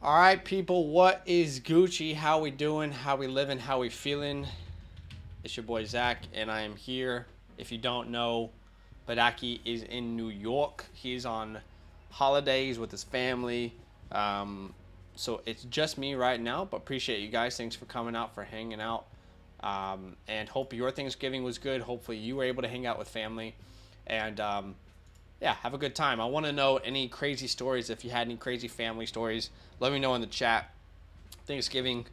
All right, people, what is Gucci? How we doing? How we living? How we feeling? It's your boy Zach, and I am here. If you don't know, Badake is in New York. He's on holidays with his family. So it's just me right now, but appreciate you guys. Thanks for coming out, for hanging out. And hope your Thanksgiving was good. Hopefully you were able to hang out with family. And yeah, have a good time. I want to know any crazy stories. If you had any crazy family stories, let me know in the chat. Thanksgiving,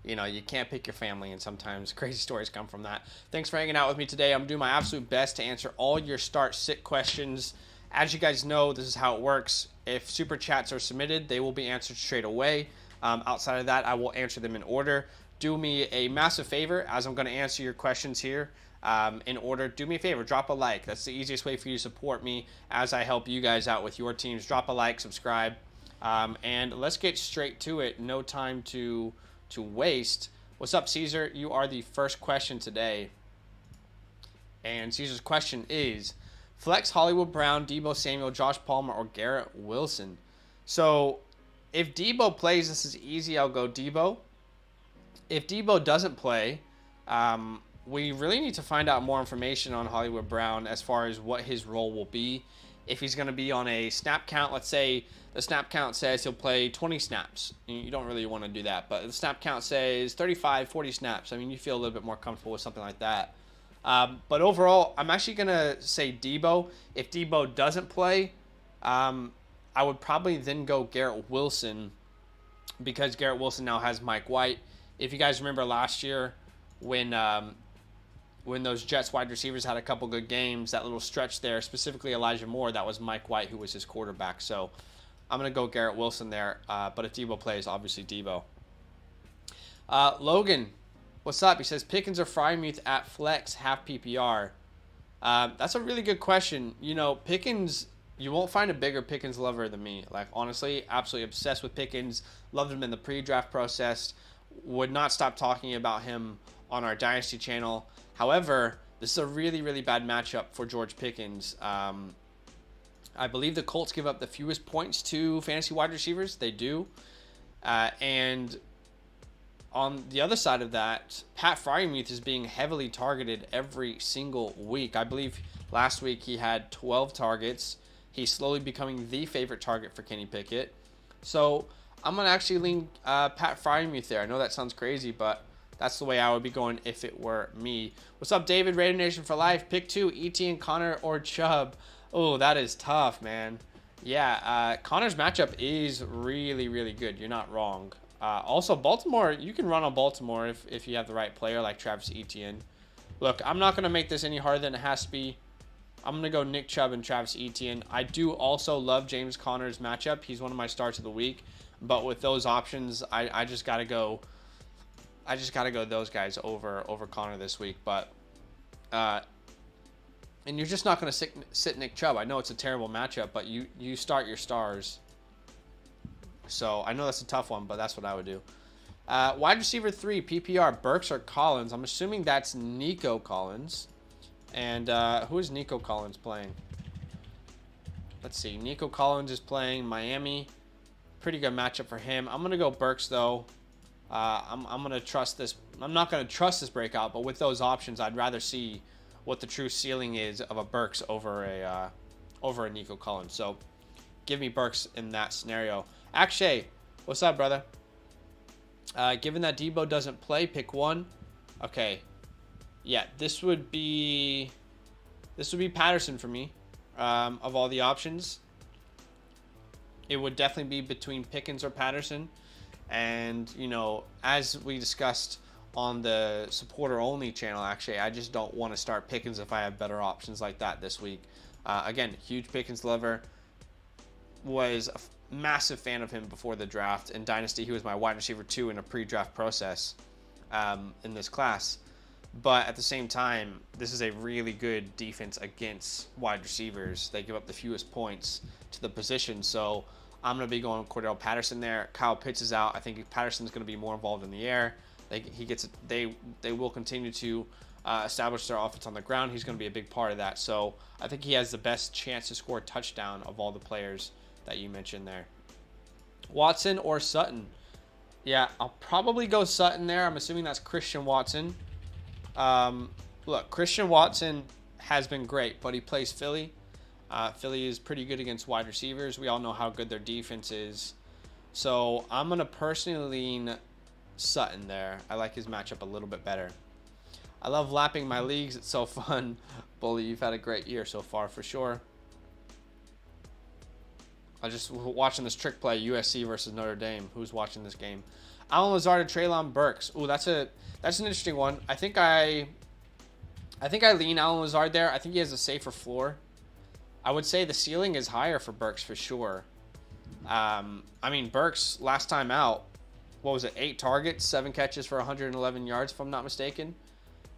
you can't pick your family, and sometimes crazy stories come from that. Thanks for hanging out with me today. I'm doing my absolute best to answer all your start-sit questions. As you guys know, this is how it works. If super chats are submitted, they will be answered straight away. Outside of that, I will answer them in order. Do me a massive favor, as I'm going to answer your questions here. In order, do me a favor, drop a like. That's the easiest way for you to support me as I help you guys out with your teams. Drop a like, subscribe, and let's get straight to it. No time to waste. What's up, Caesar? You are the first question today, and Caesar's question is: flex Hollywood Brown, Deebo Samuel, Josh Palmer, or Garrett Wilson? So if Deebo plays, this is easy. I'll go Deebo. If Deebo doesn't play, we really need to find out more information on Hollywood Brown as far as what his role will be. If he's going to be on a snap count, let's say the snap count says he'll play 20 snaps. You don't really want to do that, but the snap count says 35, 40 snaps. I mean, you feel a little bit more comfortable with something like that. But overall, I'm actually going to say Deebo. If Deebo doesn't play, I would probably then go Garrett Wilson, because Garrett Wilson now has Mike White. If you guys remember last year when those Jets wide receivers had a couple good games, that little stretch there, specifically Elijah Moore, that was Mike White who was his quarterback. So I'm going to go Garrett Wilson there. But if Deebo plays, obviously Deebo. Logan, what's up? He says, Pickens or Frymuth at flex, half PPR. That's a really good question. Pickens, you won't find a bigger Pickens lover than me. Like, honestly, absolutely obsessed with Pickens. Loved him in the pre-draft process. Would not stop talking about him on our Dynasty channel. However, this is a really, really bad matchup for George Pickens. I believe the Colts give up the fewest points to fantasy wide receivers. They do. And on the other side of that, Pat Freiermuth is being heavily targeted every single week. I believe last week he had 12 targets. He's slowly becoming the favorite target for Kenny Pickett. So I'm going to actually lean Pat Freiermuth there. I know that sounds crazy, but that's the way I would be going if it were me. What's up, David? Raider Nation for life. Pick 2, ETN, Connor, or Chubb. Oh, that is tough, man. Yeah, Connor's matchup is really, really good. You're not wrong. Also, Baltimore, you can run on Baltimore if you have the right player like Travis Etienne. Look, I'm not going to make this any harder than it has to be. I'm going to go Nick Chubb and Travis Etienne. I do also love James Conner's matchup. He's one of my starts of the week. But with those options, I just got to go. I just got to go those guys over Connor this week. But and you're just not going to sit Nick Chubb. I know it's a terrible matchup, but you start your stars. So I know that's a tough one, but that's what I would do. Wide receiver 3, PPR, Burks or Collins. I'm assuming that's Nico Collins. And who is Nico Collins playing? Let's see. Nico Collins is playing Miami. Pretty good matchup for him. I'm going to go Burks, though. I'm going to trust this. I'm not going to trust this breakout, but with those options, I'd rather see what the true ceiling is of a Burks over a Nico Collins. So give me Burks in that scenario. Akshay, what's up, brother? Given that Deebo doesn't play, pick 1. Okay. Yeah, this would be Patterson for me. Of all the options, it would definitely be between Pickens or Patterson. And, as we discussed on the supporter only channel, actually, I just don't want to start Pickens if I have better options like that this week. Again, huge Pickens lover. Was a massive fan of him before the draft. In Dynasty, he was my wide receiver 2 in a pre-draft process in this class. But at the same time, this is a really good defense against wide receivers. They give up the fewest points to the position. So I'm going to be going Cordell Patterson there. Kyle Pitts is out. I think Patterson's going to be more involved in the air. They will continue to establish their offense on the ground. He's going to be a big part of that. So I think he has the best chance to score a touchdown of all the players that you mentioned there. Watson or Sutton? Yeah, I'll probably go Sutton there. I'm assuming that's Christian Watson. Look, Christian Watson has been great, but he plays Philly. Philly is pretty good against wide receivers. We all know how good their defense is. So I'm going to personally lean Sutton there. I like his matchup a little bit better. I love lapping my leagues. It's so fun. Bully, you've had a great year so far for sure. I just watching this trick play, USC versus Notre Dame. Who's watching this game? Allen Lazard or Treylon Burks. Ooh, that's an interesting one. I think I lean Allen Lazard there. I think he has a safer floor. I would say the ceiling is higher for Burks for sure. I mean, Burks last time out, what was it? 8 targets, 7 catches for 111 yards, if I'm not mistaken.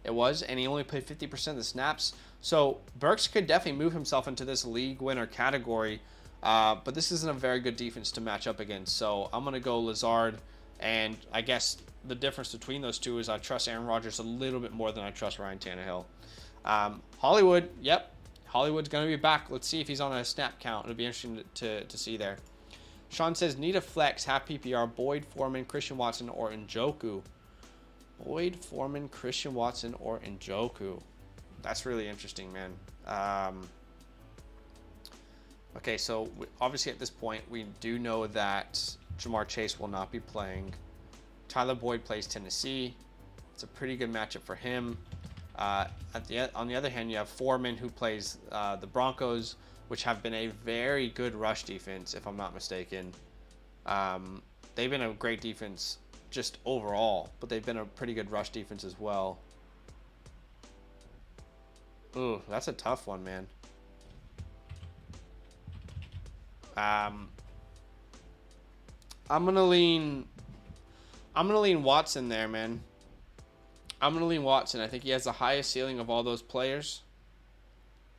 It was, and he only played 50% of the snaps. So Burks could definitely move himself into this league winner category. But this isn't a very good defense to match up against. So I'm going to go Lazard. And I guess the difference between those two is I trust Aaron Rodgers a little bit more than I trust Ryan Tannehill. Hollywood, yep. Hollywood's going to be back. Let's see if he's on a snap count. It'll be interesting to see there. Sean says, need a flex, half PPR, Boyd, Foreman, Christian Watson, or Njoku. Boyd, Foreman, Christian Watson, or Njoku. That's really interesting, man. Okay, so obviously at this point, we do know that Jamar Chase will not be playing. Tyler Boyd plays Tennessee. It's a pretty good matchup for him. On the other hand, you have Foreman, who plays the Broncos, which have been a very good rush defense, if I'm not mistaken. They've been a great defense just overall, but they've been a pretty good rush defense as well. Ooh, that's a tough one, man. I'm gonna lean Watson there, man. I'm gonna lean Watson. I think he has the highest ceiling of all those players.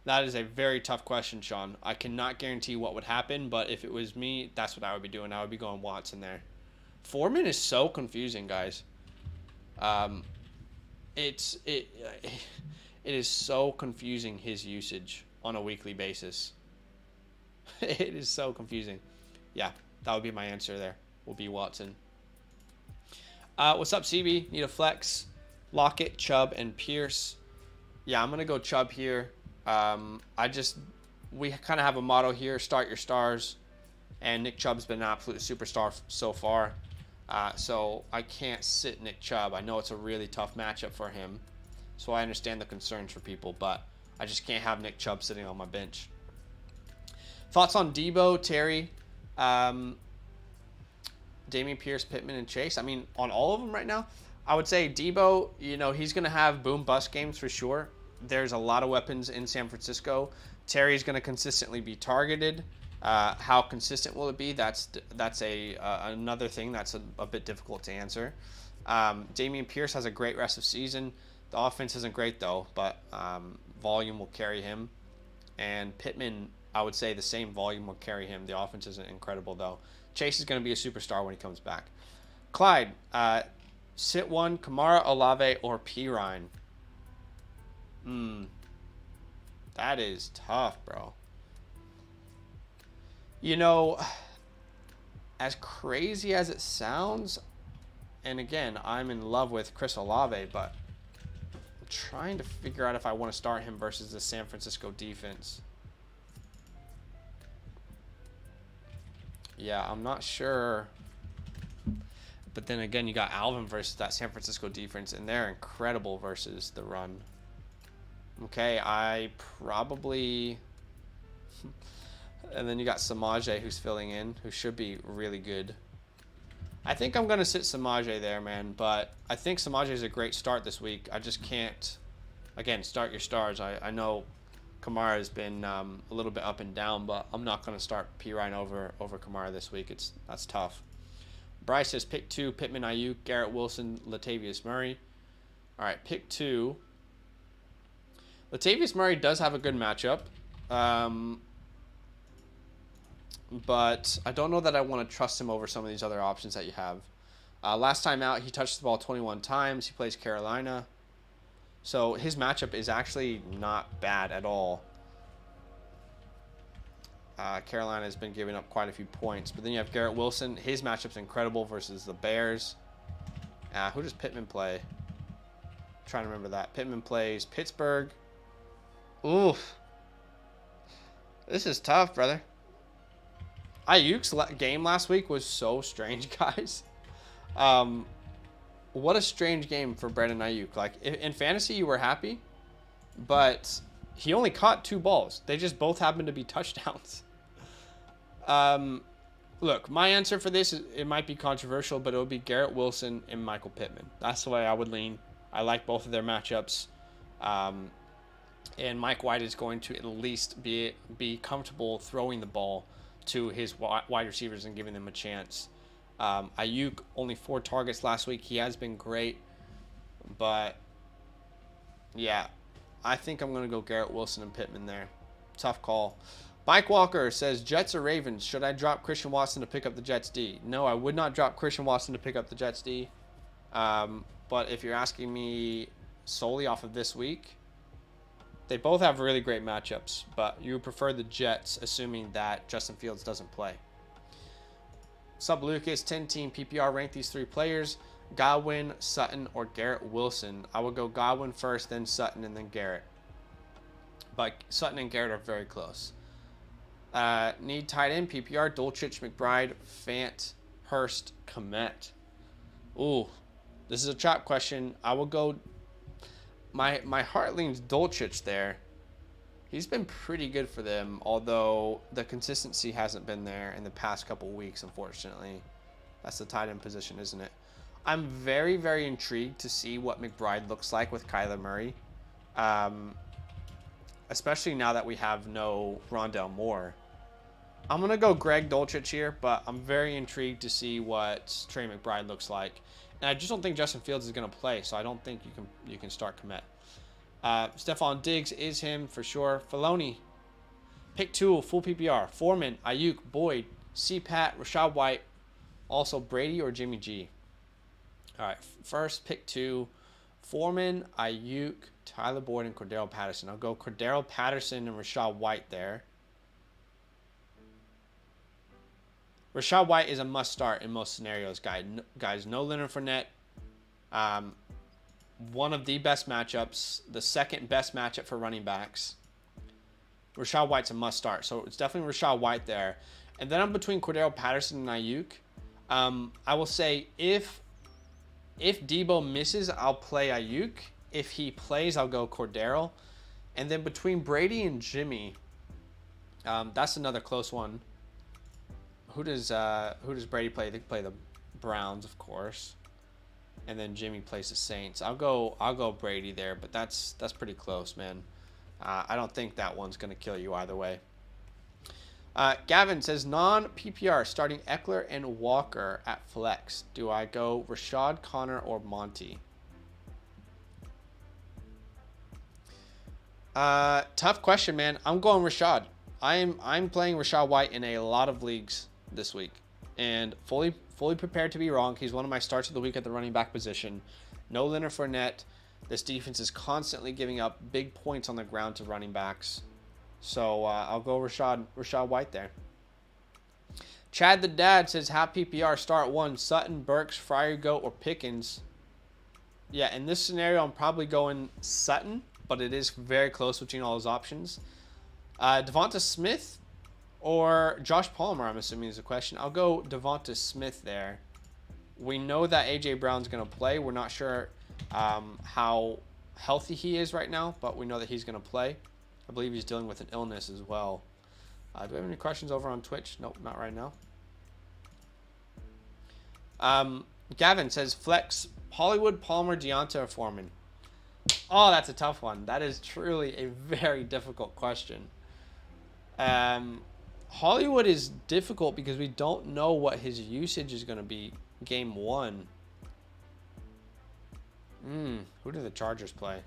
That is a very tough question, Sean. I cannot guarantee what would happen, but if it was me, that's what I would be doing. I would be going Watson there. Foreman is so confusing, guys. It is so confusing, his usage on a weekly basis. It is so confusing. Yeah, that would be my answer there. Will be Watson. What's up, CB? Need a flex? Lockett, Chubb, and Pierce. Yeah, I'm gonna go Chubb here. We kind of have a motto here: start your stars. And Nick Chubb's been an absolute superstar so far. So I can't sit Nick Chubb. I know it's a really tough matchup for him. So I understand the concerns for people, but I just can't have Nick Chubb sitting on my bench. Thoughts on Debo, Terry, Damian Pierce, Pittman, and Chase? I mean, on all of them right now, I would say Debo, he's going to have boom-bust games for sure. There's a lot of weapons in San Francisco. Terry's going to consistently be targeted. How consistent will it be? That's another thing that's a bit difficult to answer. Damian Pierce has a great rest of season. The offense isn't great, though, but volume will carry him. And Pittman, I would say the same volume will carry him. The offense isn't incredible, though. Chase is going to be a superstar when he comes back. Clyde, sit one, Kamara, Olave, or Pirine? That is tough, bro. As crazy as it sounds, and again, I'm in love with Chris Olave, but I'm trying to figure out if I want to start him versus the San Francisco defense. Yeah, I'm not sure. But then again, you got Alvin versus that San Francisco defense, and they're incredible versus the run. Okay, I probably... And then you got Samaje, who's filling in, who should be really good. I think I'm going to sit Samaje there, man, but I think Samaje is a great start this week. I just can't, again, start your stars. I know Kamara has been a little bit up and down, but I'm not going to start Pirine over Kamara this week. That's tough. Bryce says pick 2, Pittman, Ayuk, Garrett Wilson, Latavius Murray. All right, pick 2. Latavius Murray does have a good matchup. But I don't know that I want to trust him over some of these other options that you have. Last time out, he touched the ball 21 times. He plays Carolina. So his matchup is actually not bad at all. Carolina has been giving up quite a few points. But then you have Garrett Wilson. His matchup's incredible versus the Bears. Who does Pittman play? I'm trying to remember that. Pittman plays Pittsburgh. Oof. This is tough, brother. Ayuk's game last week was so strange, guys. What a strange game for Brandon Ayuk. Like, in fantasy, you were happy, but he only caught 2 balls. They just both happened to be touchdowns. Look, my answer for this, it might be controversial, but it would be Garrett Wilson and Michael Pittman. That's the way I would lean. I like both of their matchups. And Mike White is going to at least be comfortable throwing the ball to his wide receivers and giving them a chance. Ayuk, only 4 targets last week. He has been great. But, yeah, I think I'm going to go Garrett Wilson and Pittman there. Tough call. Mike Walker says, Jets or Ravens? Should I drop Christian Watson to pick up the Jets D? No, I would not drop Christian Watson to pick up the Jets D. But if you're asking me solely off of this week, they both have really great matchups, but you would prefer the Jets, assuming that Justin Fields doesn't play. Sub Lucas, 10-team PPR, rank these 3 players: Godwin, Sutton, or Garrett Wilson. I would go Godwin first, then Sutton, and then Garrett. But Sutton and Garrett are very close. Need tight end PPR: Dulcich, McBride, Fant, Hurst, Kmet. Ooh, this is a trap question. I will go. My heart leans Dulcich there. He's been pretty good for them, although the consistency hasn't been there in the past couple weeks, unfortunately. That's the tight end position, isn't it? I'm very, very intrigued to see what McBride looks like with Kyler Murray. Especially now that we have no Rondale Moore. I'm going to go Greg Dulcich here, but I'm very intrigued to see what Trey McBride looks like. And I just don't think Justin Fields is going to play, so I don't think you can start Kmet. Stephon Diggs is him for sure. Filoni, pick 2, full PPR. Foreman, Ayuk, Boyd, C-Pat, Rashad White, also Brady or Jimmy G. All right, first pick 2, Foreman, Ayuk, Tyler Boyd, and Cordero Patterson. I'll go Cordero Patterson and Rashad White there. Rashad White is a must-start in most scenarios, guys. No Leonard Fournette. One of the best matchups. The second best matchup for running backs. Rashad White's a must-start. So it's definitely Rashad White there. And then I'm between Cordero Patterson and Ayuk. I will say if Debo misses, I'll play Ayuk. If he plays, I'll go Cordero. And then between Brady and Jimmy, that's another close one. Who does Brady play? They play the Browns, of course, and then Jimmy plays the Saints. I'll go Brady there, but that's pretty close, man. I don't think that one's gonna kill you either way. Gavin says non-PPR starting Eckler and Walker at flex. Do I go Rashad, Connor, or Monty? Tough question, man. I'm going Rashad. I'm playing Rashad White in a lot of leagues this week, and fully prepared to be wrong. He's one of my starts of the week at the running back position. No Leonard Fournette. This defense is constantly giving up big points on the ground to running backs, so I'll go Rashad White there. Chad the Dad says, have PPR start 1, Sutton, Burks, Fryer Goat, or Pickens. Yeah, in this scenario, I'm probably going Sutton, but it is very close between all those options. Devonta Smith or Josh Palmer, I'm assuming is the question. I'll go Devonta Smith there. We know that A.J. Brown's going to play. We're not sure how healthy he is right now, but we know that he's going to play. I believe he's dealing with an illness as well. Do we have any questions over on Twitch? Nope, not right now. Gavin says, flex Hollywood, Palmer, Deonta, or Foreman. Oh, that's a tough one. That is truly a very difficult question. Hollywood is difficult because we don't know what his usage is going to be game 1. Who do the Chargers play?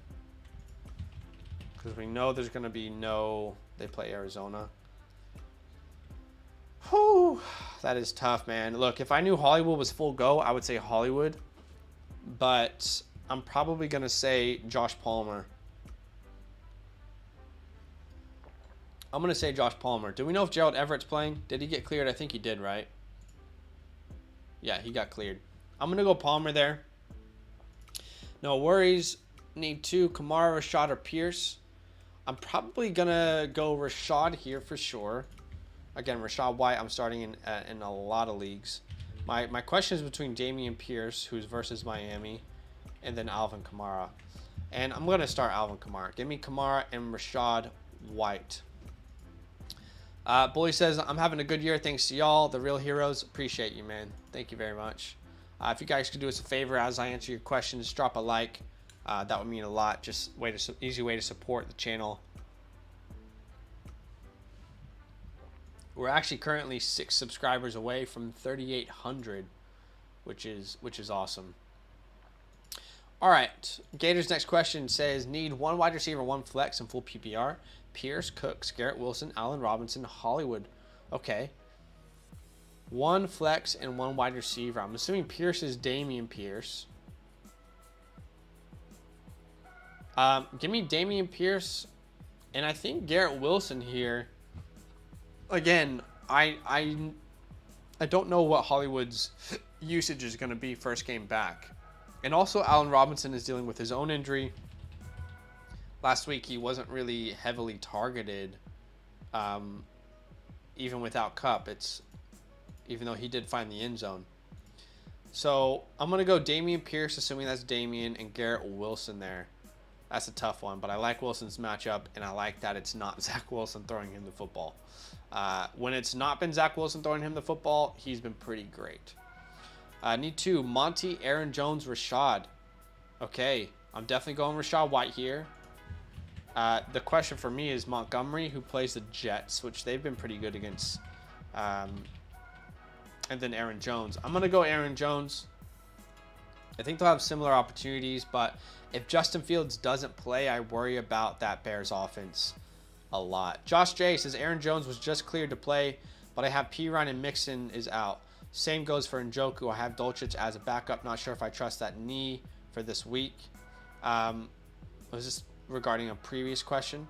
Because we know there's going to be no... They play Arizona. Whew, that is tough, man. Look, if I knew Hollywood was full go, I would say Hollywood. But I'm probably going to say Josh Palmer. I'm going to say Josh Palmer. Do we know if Gerald Everett's playing? Did he get cleared? I think he did, right? Yeah, he got cleared. I'm going to go Palmer there. No worries. Need 2. Kamara, Rashad, or Pierce. I'm probably going to go Rashad here for sure. Again, Rashad White, I'm starting in a lot of leagues. My question is between Damian Pierce, who's versus Miami, and then Alvin Kamara. And I'm going to start Alvin Kamara. Give me Kamara and Rashad White. Bully says, I'm having a good year. Thanks to y'all, the real heroes. Appreciate you, man. Thank you very much. If you guys could do us a favor as I answer your questions, drop a like. That would mean a lot. Just easy way to support the channel. We're actually currently 6 subscribers away from 3,800, which is awesome. All right, Gators' next question says, need 1 wide receiver, 1 flex, and full PPR. Pierce, Cooks, Garrett Wilson, Allen Robinson, Hollywood. Okay. 1 flex and 1 wide receiver. I'm assuming Pierce is Damian Pierce. Give me Damian Pierce, and I think Garrett Wilson here. Again, I don't know what Hollywood's usage is going to be first game back. And also, Allen Robinson is dealing with his own injury. Last week, he wasn't really heavily targeted, even without Kupp. Even though he did find the end zone. So, I'm going to go Damian Pierce, assuming that's Damian, and Garrett Wilson there. That's a tough one, but I like Wilson's matchup, and I like that it's not Zach Wilson throwing him the football. When it's not been Zach Wilson throwing him the football, he's been pretty great. Need 2. Monty, Aaron Jones, Rashad. Okay, I'm definitely going Rashad White here. The question for me is Montgomery, who plays the Jets, which they've been pretty good against. And then Aaron Jones. I'm going to go Aaron Jones. I think they'll have similar opportunities, but if Justin Fields doesn't play, I worry about that Bears offense a lot. Josh J says Aaron Jones was just cleared to play, but I have Pirine and Mixon is out. Same goes for Njoku. I have Dulcich as a backup. Not sure if I trust that knee for this week. Was this regarding a previous question?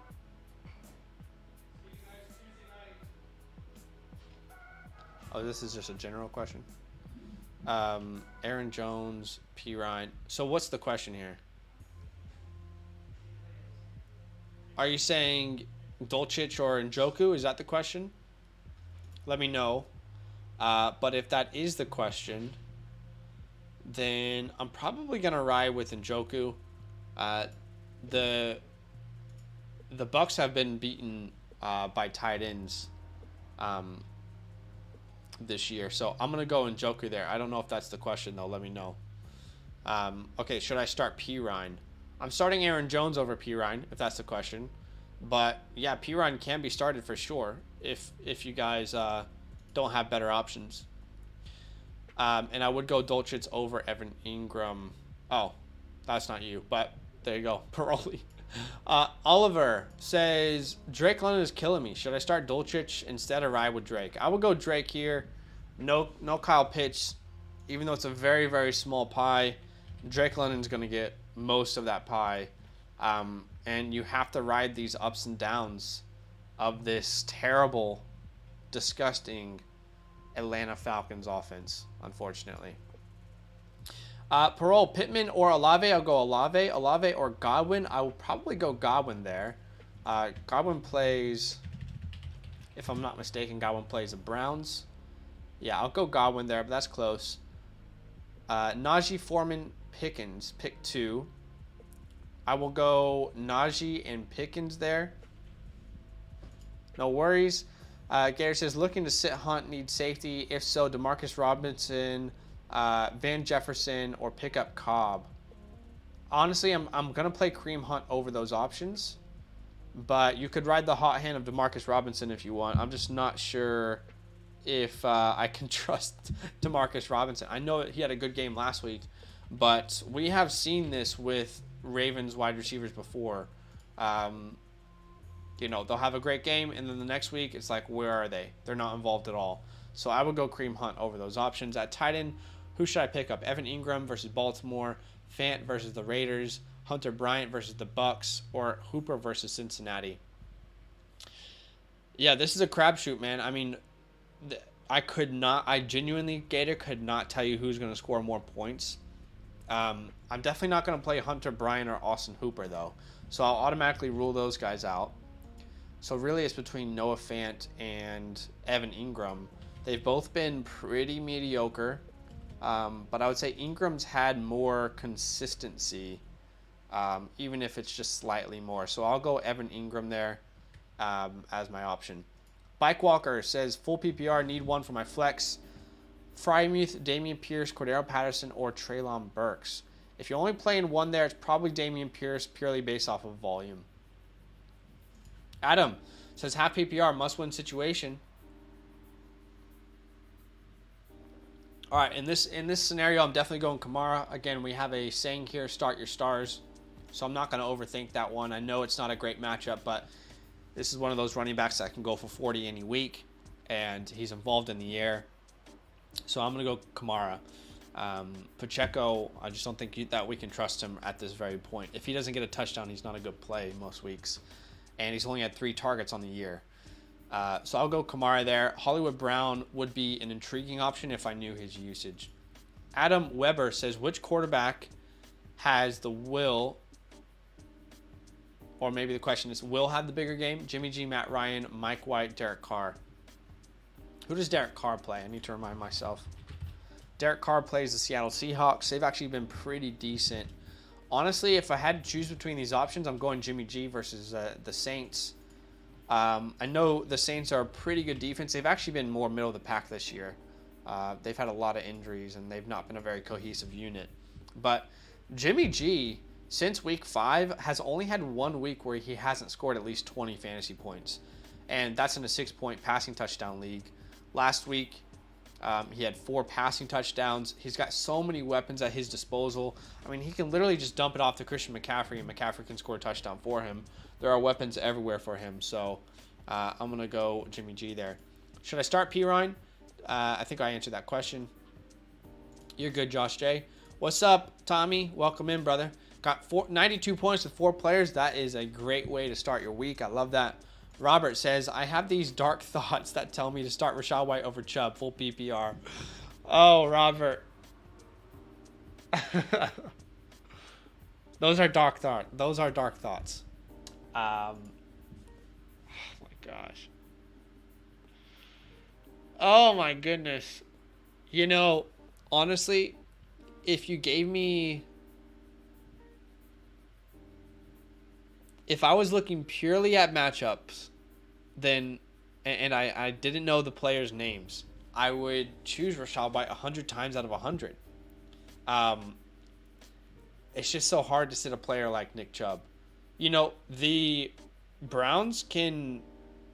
Oh, this is just a general question. Aaron Jones, Pirine. So what's the question here? Are you saying Dulcich or Njoku? Is that the question? Let me know. But if that is the question, then I'm probably going to ride with Njoku. The Bucks have been beaten by tight ends this year. So I'm going to go Njoku there. I don't know if that's the question, though. Let me know. Okay, should I start Pirine? I'm starting Aaron Jones over Pirine, if that's the question. But, yeah, Pirine can be started for sure if you guys don't have better options. And I would go Dulcich over Evan Ingram. Oh, that's not you, but there you go. Paroli. Oliver says, Drake London is killing me. Should I start Dulcich instead or ride with Drake? I would go Drake here. No Kyle Pitts. Even though it's a very, very small pie, Drake London's going to get most of that pie. And you have to ride these ups and downs of this terrible, disgusting Atlanta Falcons offense, unfortunately. Parole, Pittman or Olave? I'll go Olave. Olave or Godwin? I will probably go Godwin there. Godwin plays, if I'm not mistaken, Godwin plays the Browns. Yeah, I'll go Godwin there, but that's close. Najee, Foreman, Pickens, pick 2. I will go Najee and Pickens there. No worries. Gary says, looking to sit Hunt, need safety. If so, Demarcus Robinson, Van Jefferson, or pick up Cobb. Honestly, I'm going to play Kareem Hunt over those options. But you could ride the hot hand of Demarcus Robinson if you want. I'm just not sure if I can trust Demarcus Robinson. I know he had a good game last week, but we have seen this with Ravens wide receivers before. You know, they'll have a great game, and then the next week, it's like, where are they? They're not involved at all. So I would go Kareem Hunt over those options. At tight end, who should I pick up? Evan Ingram versus Baltimore, Fant versus the Raiders, Hunter Bryant versus the Bucks, or Hooper versus Cincinnati? Yeah, this is a crapshoot, man. I mean, I genuinely, Gator, could not tell you who's going to score more points. I'm definitely not going to play Hunter Bryan or Austin Hooper, though. So I'll automatically rule those guys out. So really it's between Noah Fant and Evan Ingram. They've both been pretty mediocre. But I would say Ingram's had more consistency, even if it's just slightly more. So I'll go Evan Ingram there as my option. Bike Walker says, full PPR, need one for my flex. Frymuth, Dameon Pierce, Cordero Patterson, or Treylon Burks. If you're only playing one there, it's probably Dameon Pierce, purely based off of volume. Adam says, half PPR, must-win situation. All right, in this scenario, I'm definitely going Kamara. Again, we have a saying here, start your stars. So I'm not going to overthink that one. I know it's not a great matchup, but this is one of those running backs that can go for 40 any week, and he's involved in the air. So I'm going to go Kamara. Pacheco, I just don't think that we can trust him at this very point. If he doesn't get a touchdown, he's not a good play most weeks. And he's only had 3 targets on the year. So I'll go Kamara there. Hollywood Brown would be an intriguing option if I knew his usage. Adam Weber says, which quarterback has the will, or maybe the question is, will have the bigger game? Jimmy G, Matt Ryan, Mike White, Derek Carr. Who does Derek Carr play? I need to remind myself. Derek Carr plays the Seattle Seahawks. They've actually been pretty decent. Honestly, if I had to choose between these options, I'm going Jimmy G versus the Saints. I know the Saints are a pretty good defense. They've actually been more middle of the pack this year. They've had a lot of injuries, and they've not been a very cohesive unit. But Jimmy G, since week 5, has only had 1 week where he hasn't scored at least 20 fantasy points. And that's in a 6-point passing touchdown league. Last week, he had 4 passing touchdowns. He's got so many weapons at his disposal. I mean, he can literally just dump it off to Christian McCaffrey, and McCaffrey can score a touchdown for him. There are weapons everywhere for him. So I'm going to go Jimmy G there. Should I start P. Ryan? I think I answered that question. You're good, Josh J. What's up, Tommy? Welcome in, brother. Got 92 points with 4 players. That is a great way to start your week. I love that. Robert says, I have these dark thoughts that tell me to start Rachaad White over Chubb, full PPR. Oh, Robert. Those are dark thoughts. Those are dark thoughts. Oh, my gosh. Oh, my goodness. You know, honestly, if you gave me... If I was looking purely at matchups, then, and I didn't know the players' names, I would choose Rachaad White 100 times out of 100. It's just so hard to sit a player like Nick Chubb. You know, the Browns can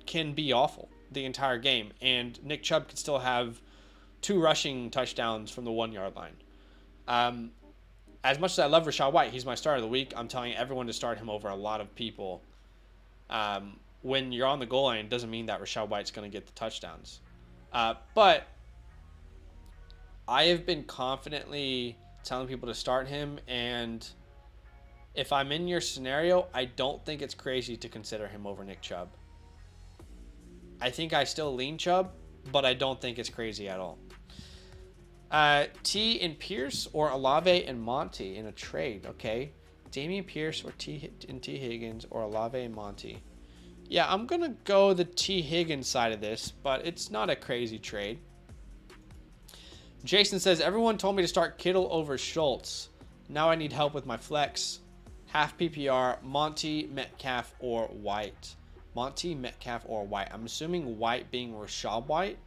be awful the entire game, and Nick Chubb could still have 2 rushing touchdowns from the 1-yard line. As much as I love Rachaad White, he's my start of the week. I'm telling everyone to start him over a lot of people. When you're on the goal line, it doesn't mean that Rachaad White's going to get the touchdowns. But I have been confidently telling people to start him, and if I'm in your scenario, I don't think it's crazy to consider him over Nick Chubb. I think I still lean Chubb, but I don't think it's crazy at all. T and Pierce or Olave and Monty in a trade. Okay. Dameon Pierce or T Higgins or Olave and Monty. Yeah, I'm going to go the T Higgins side of this, but it's not a crazy trade. Jason says, everyone told me to start Kittle over Schultz. Now I need help with my flex. Half PPR, Monty, Metcalf, or White. Monty, Metcalf, or White. I'm assuming White being Rachaad White.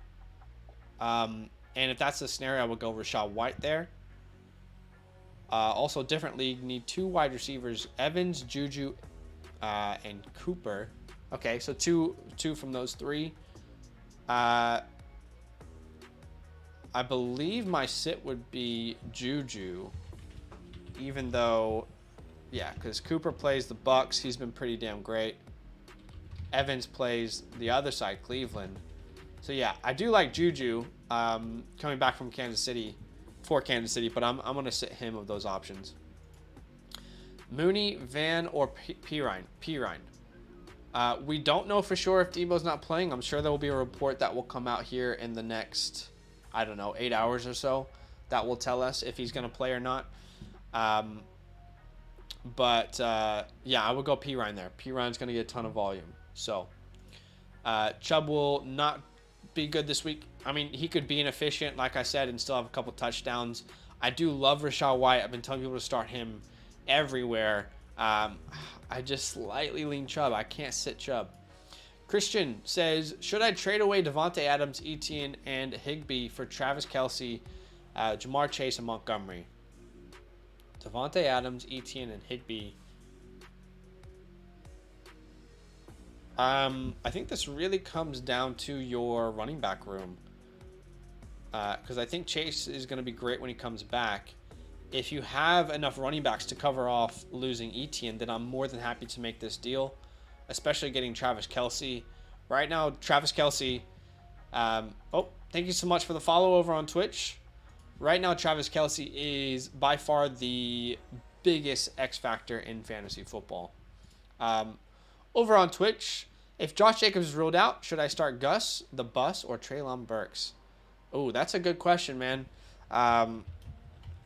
And if that's the scenario, I would go Rachaad White there. Also, different league. Need 2 wide receivers. Evans, Juju, and Cooper. Okay, so two from those 3. I believe my sit would be Juju. Even though, yeah, because Cooper plays the Bucks. He's been pretty damn great. Evans plays the other side, Cleveland. So, yeah, I do like Juju coming back from Kansas City, but I'm going to sit him of those options. Mooney, Van, or P. Ryan? P. Ryan. We don't know for sure if Debo's not playing. I'm sure there will be a report that will come out here in the next, I don't know, 8 hours or so that will tell us if he's going to play or not. Yeah, I would go P. Ryan there. P. Ryan's going to get a ton of volume. So Chubb will not be good this week. I mean, he could be inefficient, like I said, and still have a couple touchdowns. I do love Rachaad White. I've been telling people to start him everywhere. I just slightly lean Chubb. I can't sit Chubb. Christian says, should I trade away Devontae Adams, Etienne, and Higbee for Travis Kelce, Jamar Chase, and Montgomery? Devontae Adams, Etienne, and Higbee. I think this really comes down to your running back room. Because I think Chase is going to be great when he comes back. If you have enough running backs to cover off losing Etienne, then I'm more than happy to make this deal, especially getting Travis Kelce. Right now, Travis Kelce, thank you so much for the follow over on Twitch. Right now, Travis Kelce is by far the biggest X factor in fantasy football. Over on Twitch, if Josh Jacobs is ruled out, should I start Gus, the Bus, or Treylon Burks? Oh, that's a good question, man.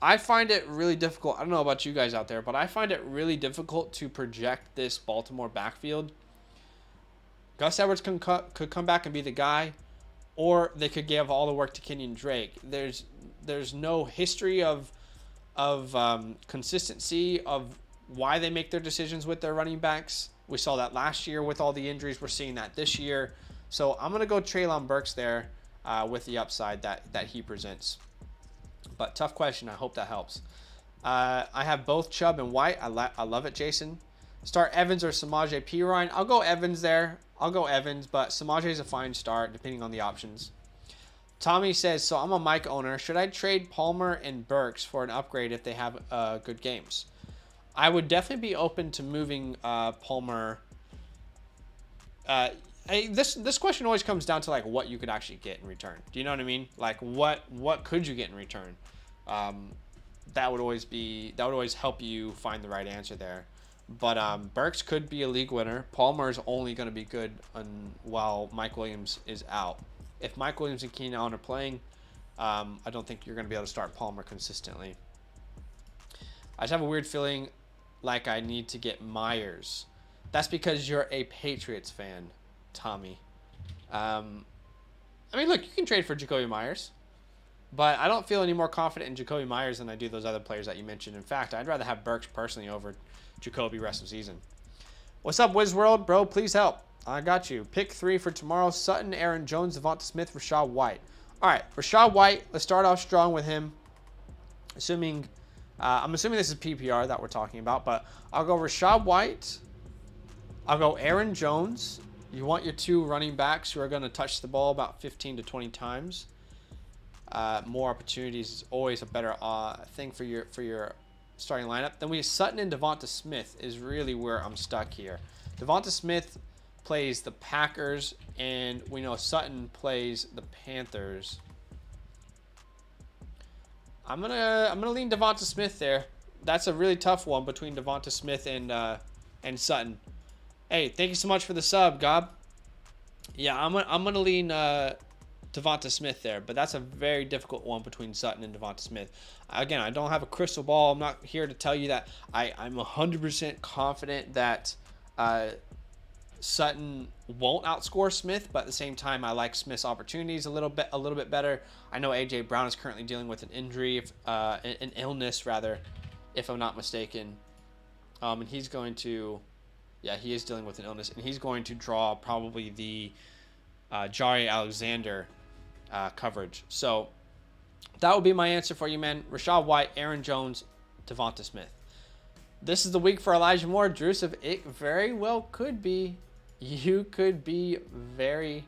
I find it really difficult. I don't know about you guys out there, but I find it really difficult to project this Baltimore backfield. Gus Edwards could come back and be the guy, or they could give all the work to Kenyon Drake. There's no history of consistency of why they make their decisions with their running backs. We saw that last year with all the injuries. We're seeing that this year. So I'm going to go Treylon Burks there with the upside that he presents. But tough question. I hope that helps. I have both Chubb and White. I love it, Jason. Start Evans or Samaje Perine. I'll go Evans there. I'll go Evans, but Samaje is a fine start depending on the options. Tommy says, so I'm a Mike owner. Should I trade Palmer and Burks for an upgrade if they have good games? I would definitely be open to moving Palmer. This question always comes down to like what you could actually get in return. Do you know what I mean? Like what could you get in return? That would always help you find the right answer there. But Burks could be a league winner. Palmer is only going to be good while Mike Williams is out. If Mike Williams and Keenan Allen are playing, I don't think you're going to be able to start Palmer consistently. I just have a weird feeling like I need to get Myers. That's because you're a Patriots fan, Tommy. I mean, look, you can trade for Jacoby Myers, but I don't feel any more confident in Jacoby Myers than I do those other players that you mentioned. In fact, I'd rather have Burks personally over Jacoby rest of season. What's up, WizWorld? Bro, please help. I got you. Pick 3 for tomorrow. Sutton, Aaron Jones, Devonta Smith, Rachaad White. All right, Rachaad White. Let's start off strong with him. I'm assuming this is PPR that we're talking about, but I'll go Rachaad White. I'll go Aaron Jones. You want your 2 running backs who are going to touch the ball about 15 to 20 times. More opportunities is always a better thing for your starting lineup. Then we have Sutton and Devonta Smith is really where I'm stuck here. Devonta Smith plays the Packers, and we know Sutton plays the Panthers. I'm gonna lean Devonta Smith there. That's a really tough one between Devonta Smith and Sutton. Hey, thank you so much for the sub, Gob. Yeah, I'm gonna lean Devonta Smith there, but that's a very difficult one between Sutton and Devonta Smith. Again, I don't have a crystal ball. I'm not here to tell you that I'm 100% confident that Sutton won't outscore Smith, but at the same time, I like Smith's opportunities a little bit better. I know AJ Brown is currently dealing with an injury, an illness rather, if I'm not mistaken, and he's going to, yeah, he is dealing with an illness, and he's going to draw probably the Jari Alexander coverage. So that would be my answer for you, man. Rachaad White, Aaron Jones, Devonta Smith. This is the week for Elijah Moore. Drusiv, it very well could be. You could be very,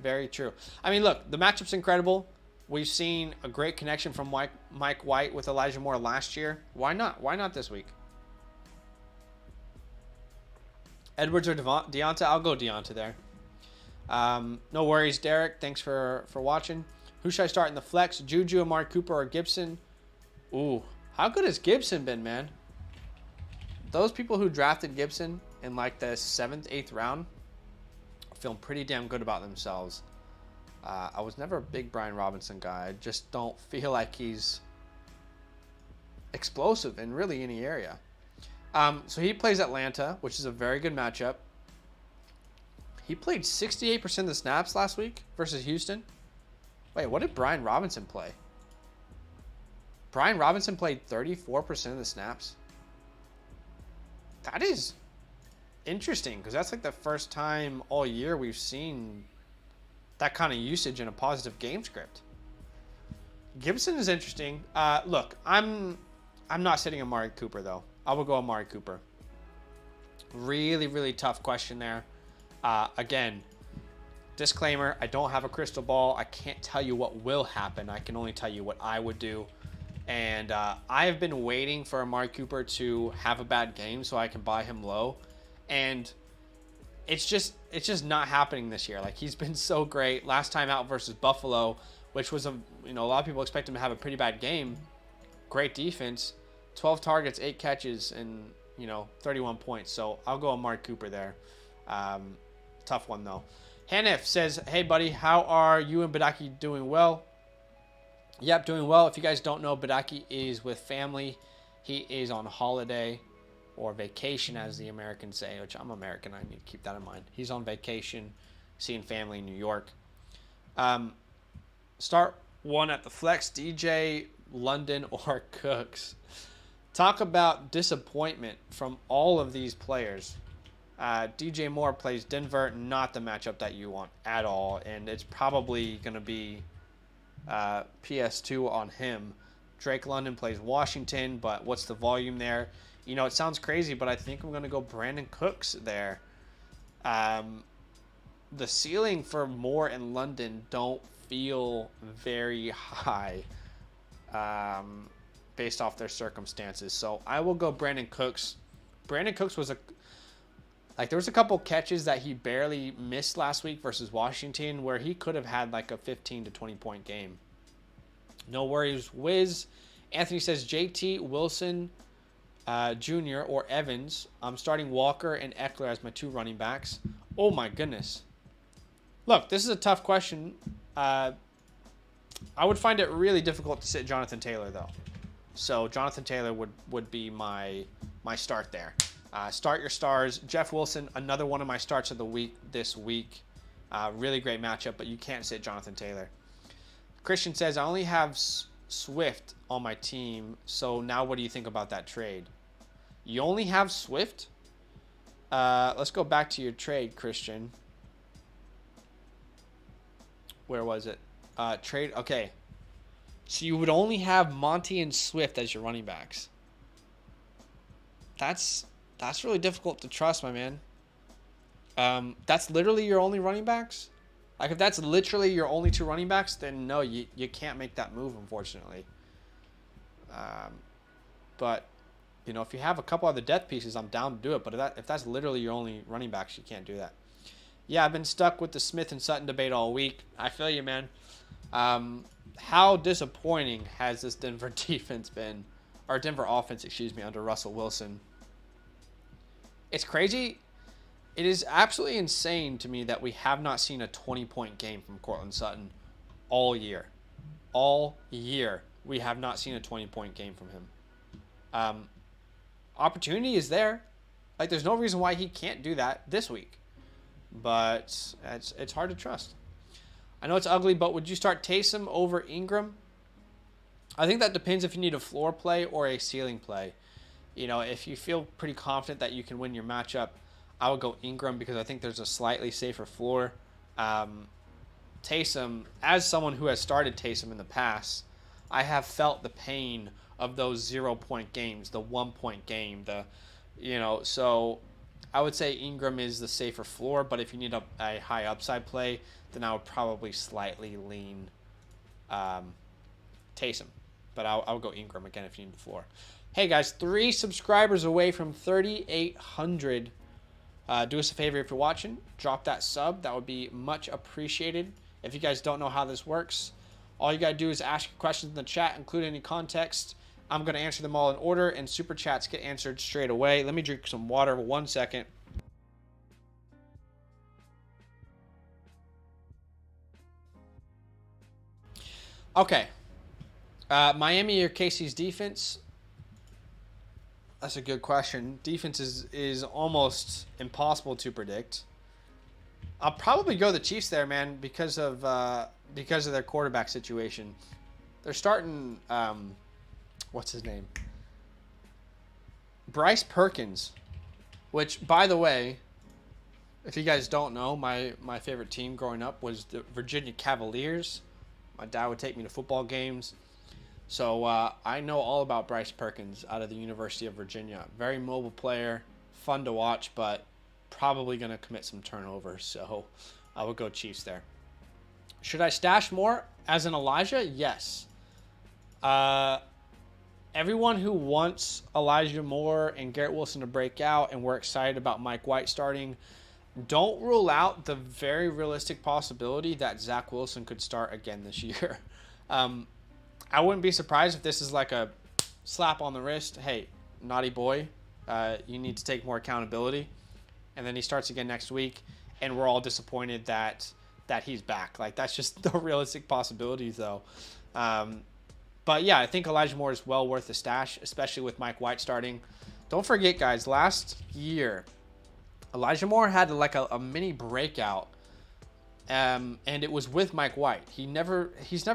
very true. I mean, look, the matchup's incredible. We've seen a great connection from Mike White with Elijah Moore last year. Why not? Why not this week? Edwards or Deonta? I'll go Deonta there. No worries, Derek. Thanks for watching. Who should I start in the flex? Juju, Amari Cooper, or Gibson? Ooh, how good has Gibson been, man? Those people who drafted Gibson in like the 7th, 8th round, feeling pretty damn good about themselves. I was never a big Brian Robinson guy. I just don't feel like he's explosive in really any area. So he plays Atlanta, which is a very good matchup. He played 68% of the snaps last week versus Houston. Wait, what did Brian Robinson play? Brian Robinson played 34% of the snaps. That is interesting, because that's like the first time all year we've seen that kind of usage in a positive game script. Gibson is interesting. Look, I'm not sitting Amari Cooper, though. I will go Amari Cooper. Really, really tough question there. Again, disclaimer, I don't have a crystal ball. I can't tell you what will happen. I can only tell you what I would do. And I have been waiting for Amari Cooper to have a bad game so I can buy him low. And it's just not happening this year. Like, he's been so great. Last time out versus Buffalo, which was a lot of people expect him to have a pretty bad game. Great defense, 12 targets, 8 catches, and 31 points. So I'll go Amari Cooper there. Tough one though. Hanif says, "Hey buddy, how are you and Badake doing? Well." Yep, doing well. If you guys don't know, Badake is with family. He is on holiday or vacation, as the Americans say, which I'm American. I need to keep that in mind. He's on vacation, seeing family in New York. Start one at the flex, DJ, London, or Cooks. Talk about disappointment from all of these players. DJ Moore plays Denver, not the matchup that you want at all, and it's probably going to be PS2 on him. Drake London plays Washington, but what's the volume there? It sounds crazy, but I think I'm going to go Brandon Cooks there. The ceiling for Moore and London don't feel very high based off their circumstances. So I will go Brandon Cooks. Brandon Cooks was there was a couple catches that he barely missed last week versus Washington where he could have had like a 15 to 20 point game. No worries, Wiz. Anthony says JT, Wilson Jr. or Evans. I'm starting Walker and Eckler as my 2 running backs. Oh my goodness. Look, this is a tough question. I would find it really difficult to sit Jonathan Taylor though. So Jonathan Taylor would be my start there. Start your stars. Jeff Wilson, another one of my starts of the week this week. Really great matchup, but you can't sit Jonathan Taylor. Christian says, I only have Swift on my team, so now what do you think about that trade? You only have Swift? Let's go back to your trade, Christian. Where was it? Trade. Okay. So you would only have Monty and Swift as your running backs. That's really difficult to trust, my man. That's literally your only running backs? Like, if that's literally your only 2 running backs, then no, you can't make that move, unfortunately. But, if you have a couple other depth pieces, I'm down to do it. But if that's literally your only running backs, you can't do that. Yeah, I've been stuck with the Smith and Sutton debate all week. I feel you, man. How disappointing has this Denver defense been, or Denver offense, under Russell Wilson? It's crazy. It is absolutely insane to me that we have not seen a 20-point game from Cortland Sutton all year. All year, we have not seen a 20-point game from him. Opportunity is there. Like, there's no reason why he can't do that this week. But it's hard to trust. I know it's ugly, but would you start Taysom over Ingram? I think that depends if you need a floor play or a ceiling play. If you feel pretty confident that you can win your matchup, I would go Ingram because I think there's a slightly safer floor. Taysom, as someone who has started Taysom in the past, I have felt the pain of those 0-point games, the 1-point game, so I would say Ingram is the safer floor, but if you need a high upside play, then I would probably slightly lean Taysom. But I would go Ingram again if you need the floor. Hey guys, 3 subscribers away from 3,800. Do us a favor if you're watching, drop that sub. That would be much appreciated. If you guys don't know how this works, all you gotta do is ask your questions in the chat, include any context. I'm gonna answer them all in order, and super chats get answered straight away. Let me drink some water 1 second. Okay. Miami or KC's defense? That's a good question. Defense is almost impossible to predict. I'll probably go the Chiefs there, man, because of their quarterback situation. They're starting what's his name? Bryce Perkins, which, by the way, if you guys don't know, my favorite team growing up was the Virginia Cavaliers. My dad would take me to football games. So I know all about Bryce Perkins out of the University of Virginia. Very mobile player, fun to watch, but probably going to commit some turnovers. So I would go Chiefs there. Should I stash more as an Elijah? Yes. Everyone who wants Elijah Moore and Garrett Wilson to break out, and we're excited about Mike White starting, don't rule out the very realistic possibility that Zach Wilson could start again this year. I wouldn't be surprised if this is like a slap on the wrist. Hey, naughty boy, you need to take more accountability. And then he starts again next week, and we're all disappointed that he's back. Like, that's just the realistic possibilities, though. But yeah, I think Elijah Moore is well worth the stash, especially with Mike White starting. Don't forget, guys, last year, Elijah Moore had like a mini breakout, and it was with Mike White. He's never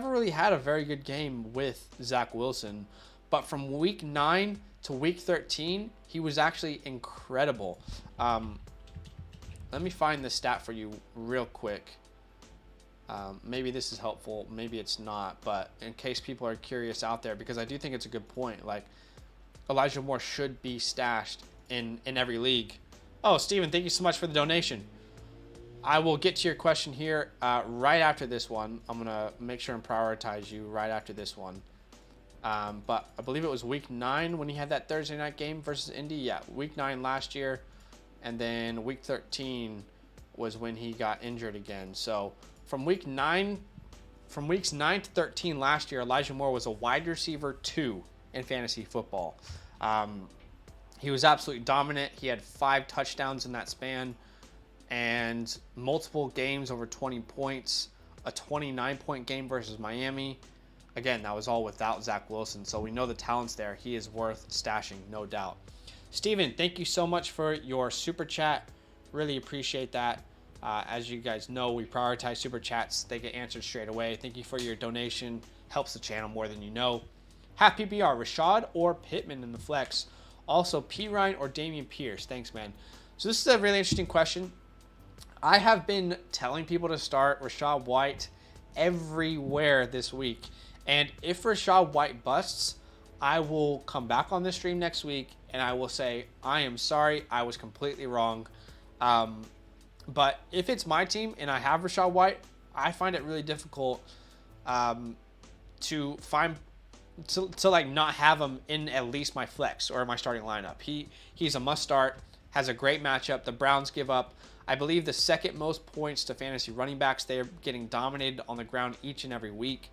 really had a very good game with Zach Wilson, but from week 9 to week 13, he was actually incredible. Let me find the stat for you real quick. Maybe this is helpful, maybe it's not, but in case people are curious out there, because I do think it's a good point. Like, Elijah Moore should be stashed in every league. Oh, Steven, thank you so much for the donation. I will get to your question here right after this one. I'm going to make sure and prioritize you right after this one. But I believe it was week 9 when he had that Thursday night game versus Indy. Yeah, week 9 last year. And then week 13 was when he got injured again. So from weeks 9 to 13 last year, Elijah Moore was a wide receiver 2 in fantasy football. He was absolutely dominant. He had 5 touchdowns in that span and multiple games over 20 points, a 29-point game versus Miami. Again, that was all without Zach Wilson, so we know the talent's there. He is worth stashing, no doubt. Steven, thank you so much for your super chat. Really appreciate that. As you guys know, we prioritize super chats. They get answered straight away. Thank you for your donation. Helps the channel more than you know. Half PPR, Rashad or Pittman in the flex. Also, P. Ryan or Dameon Pierce. Thanks, man. So this is a really interesting question. I have been telling people to start Rashad White everywhere this week. And if Rashad White busts, I will come back on this stream next week and I will say, I am sorry, I was completely wrong. But if it's my team and I have Rashad White, I find it really difficult to like not have him in at least my flex or my starting lineup. He's a must start, has a great matchup. The Browns give up, I believe, the second most points to fantasy running backs. They're getting dominated on the ground each and every week.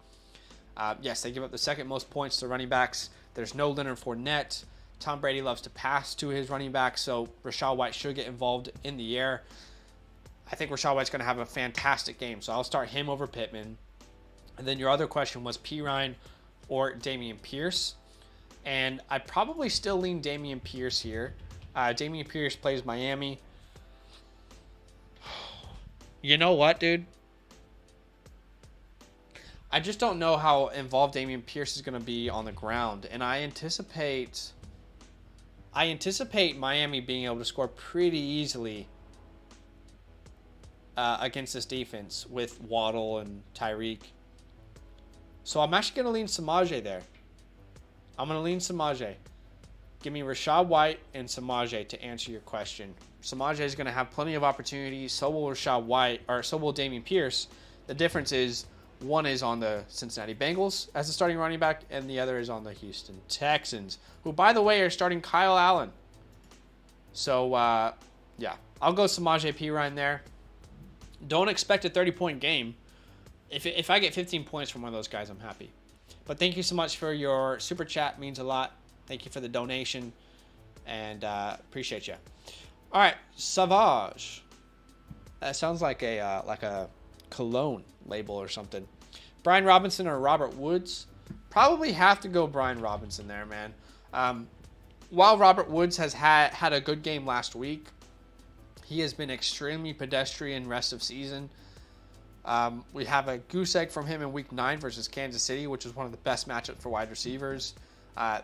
Yes, they give up the second most points to running backs. There's no Leonard Fournette. Tom Brady loves to pass to his running backs, so Rashad White should get involved in the air. I think Rashad White's going to have a fantastic game, so I'll start him over Pittman. And then your other question was P. Ryan or Dameon Pierce. And I probably still lean Dameon Pierce here. Dameon Pierce plays Miami. You know what, dude? I just don't know how involved Dameon Pierce is going to be on the ground. And I anticipate Miami being able to score pretty easily against this defense with Waddle and Tyreek. So I'm actually going to lean Samaje there. I'm going to lean Samaje. Give me Rashad White and Samaje to answer your question. Samaje is going to have plenty of opportunities. So will Rashad White, or so will Dameon Pierce. The difference is one is on the Cincinnati Bengals as the starting running back, and the other is on the Houston Texans, who, by the way, are starting Kyle Allen. So, yeah, I'll go Samaje P. Ryan there. Don't expect a 30-point game. If I get 15 points from one of those guys, I'm happy. But thank you so much for your super chat. It means a lot. Thank you for the donation, and appreciate you. All right, Savage. That sounds like a cologne label or something. Brian Robinson or Robert Woods? Probably have to go Brian Robinson there, man. While Robert Woods has had a good game last week, he has been extremely pedestrian rest of season. We have a goose egg from him in week 9 versus Kansas City, which is one of the best matchups for wide receivers.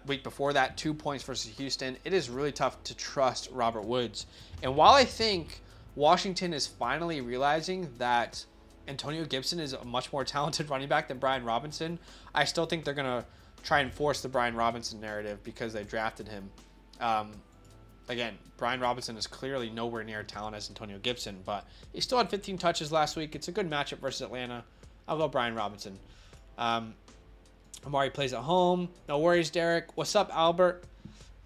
Week before that, 2 points versus Houston. It is really tough to trust Robert Woods. And while I think Washington is finally realizing that Antonio Gibson is a much more talented running back than Brian Robinson, I still think they're going to try and force the Brian Robinson narrative because they drafted him. Again, Brian Robinson is clearly nowhere near talent as Antonio Gibson, but he still had 15 touches last week. It's a good matchup versus Atlanta. I'll go Brian Robinson. Amari plays at home. No worries, Derek. What's up, Albert?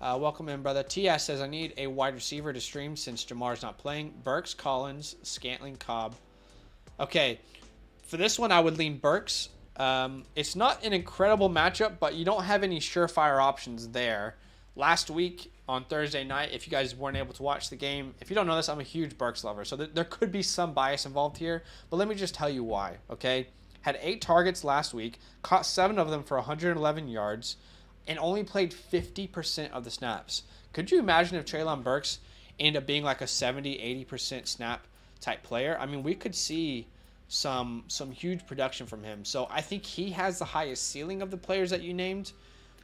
Welcome in, brother. TS says, I need a wide receiver to stream since Jamar's not playing. Burks, Collins, Scantling, Cobb. Okay, for this one, I would lean Burks. It's not an incredible matchup, but you don't have any surefire options there. Last week on Thursday night, if you guys weren't able to watch the game, if you don't know this, I'm a huge Burks lover, so there could be some bias involved here, but let me just tell you why, okay? Had 8 targets last week, caught 7 of them for 111 yards, and only played 50% of the snaps. Could you imagine if Treylon Burks ended up being like a 70-80% snap type player? I mean, we could see some huge production from him. So I think he has the highest ceiling of the players that you named.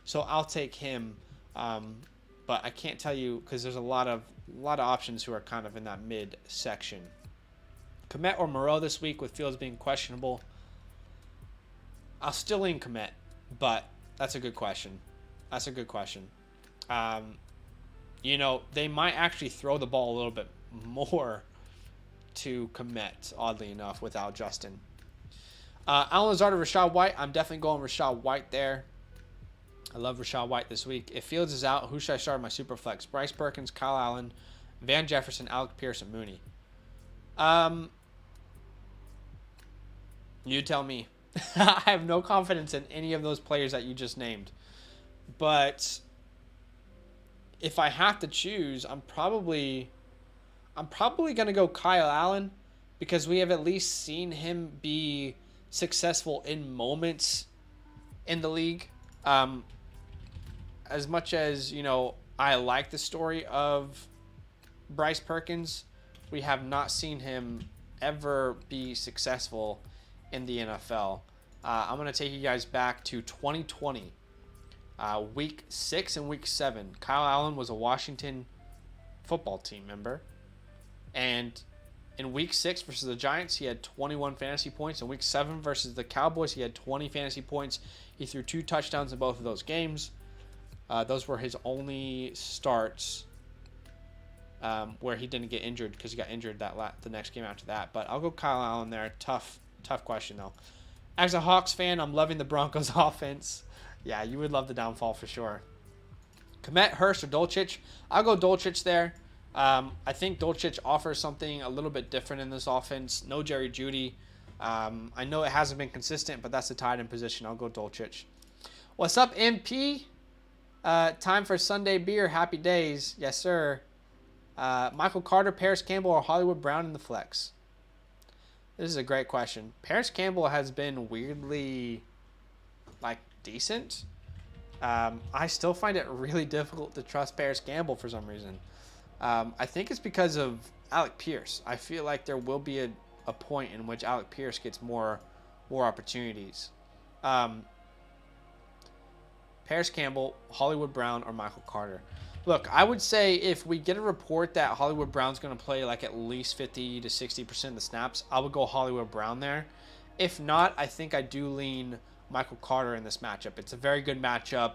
So I'll take him. But I can't tell you because there's a lot of options who are kind of in that mid section. Komet or Moreau this week with Fields being questionable. I'll still lean Komet, but that's a good question. That's a good question. You know, they might actually throw the ball a little bit more to Komet, oddly enough, without Justin. Alan Lazard or Rachaad White. I'm definitely going Rachaad White there. I love Rachaad White this week. If Fields is out, who should I start in my super flex? Bryce Perkins, Kyle Allen, Van Jefferson, Alec Pierce, and Mooney. You tell me. I have no confidence in any of those players that you just named. But if I have to choose, I'm probably going to go Kyle Allen because we have at least seen him be successful in moments in the league. As much as, you know, I like the story of Bryce Perkins, we have not seen him ever be successful in the NFL. I'm going to take you guys back to 2020, week 6 and week 7. Kyle Allen was a Washington football team member. And in week 6 versus the Giants, he had 21 fantasy points. In week 7 versus the Cowboys, he had 20 fantasy points. He threw 2 touchdowns in both of those games. Those were his only starts where he didn't get injured because he got injured the next game after that. But I'll go Kyle Allen there. Tough question, though. As a Hawks fan, I'm loving the Broncos offense. Yeah, you would love the downfall for sure. Komet, Hurst, or Dulcich. I'll go Dulcich there. I think Dulcich offers something a little bit different in this offense. No Jerry Jeudy. I know it hasn't been consistent, but that's the tight end position. I'll go Dulcich. What's up, MP? Time for Sunday beer. Happy days. Yes, sir. Michael Carter, Paris Campbell, or Hollywood Brown in the flex? This is a great question. Paris Campbell has been weirdly, decent. I still find it really difficult to trust Paris Campbell for some reason. I think it's because of Alec Pierce. I feel like there will be a point in which Alec Pierce gets more opportunities. Paris Campbell, Hollywood Brown, or Michael Carter. Look, I would say if we get a report that Hollywood Brown's going to play at least 50 to 60% of the snaps, I would go Hollywood Brown there. If not, I think I do lean Michael Carter in this matchup. It's a very good matchup.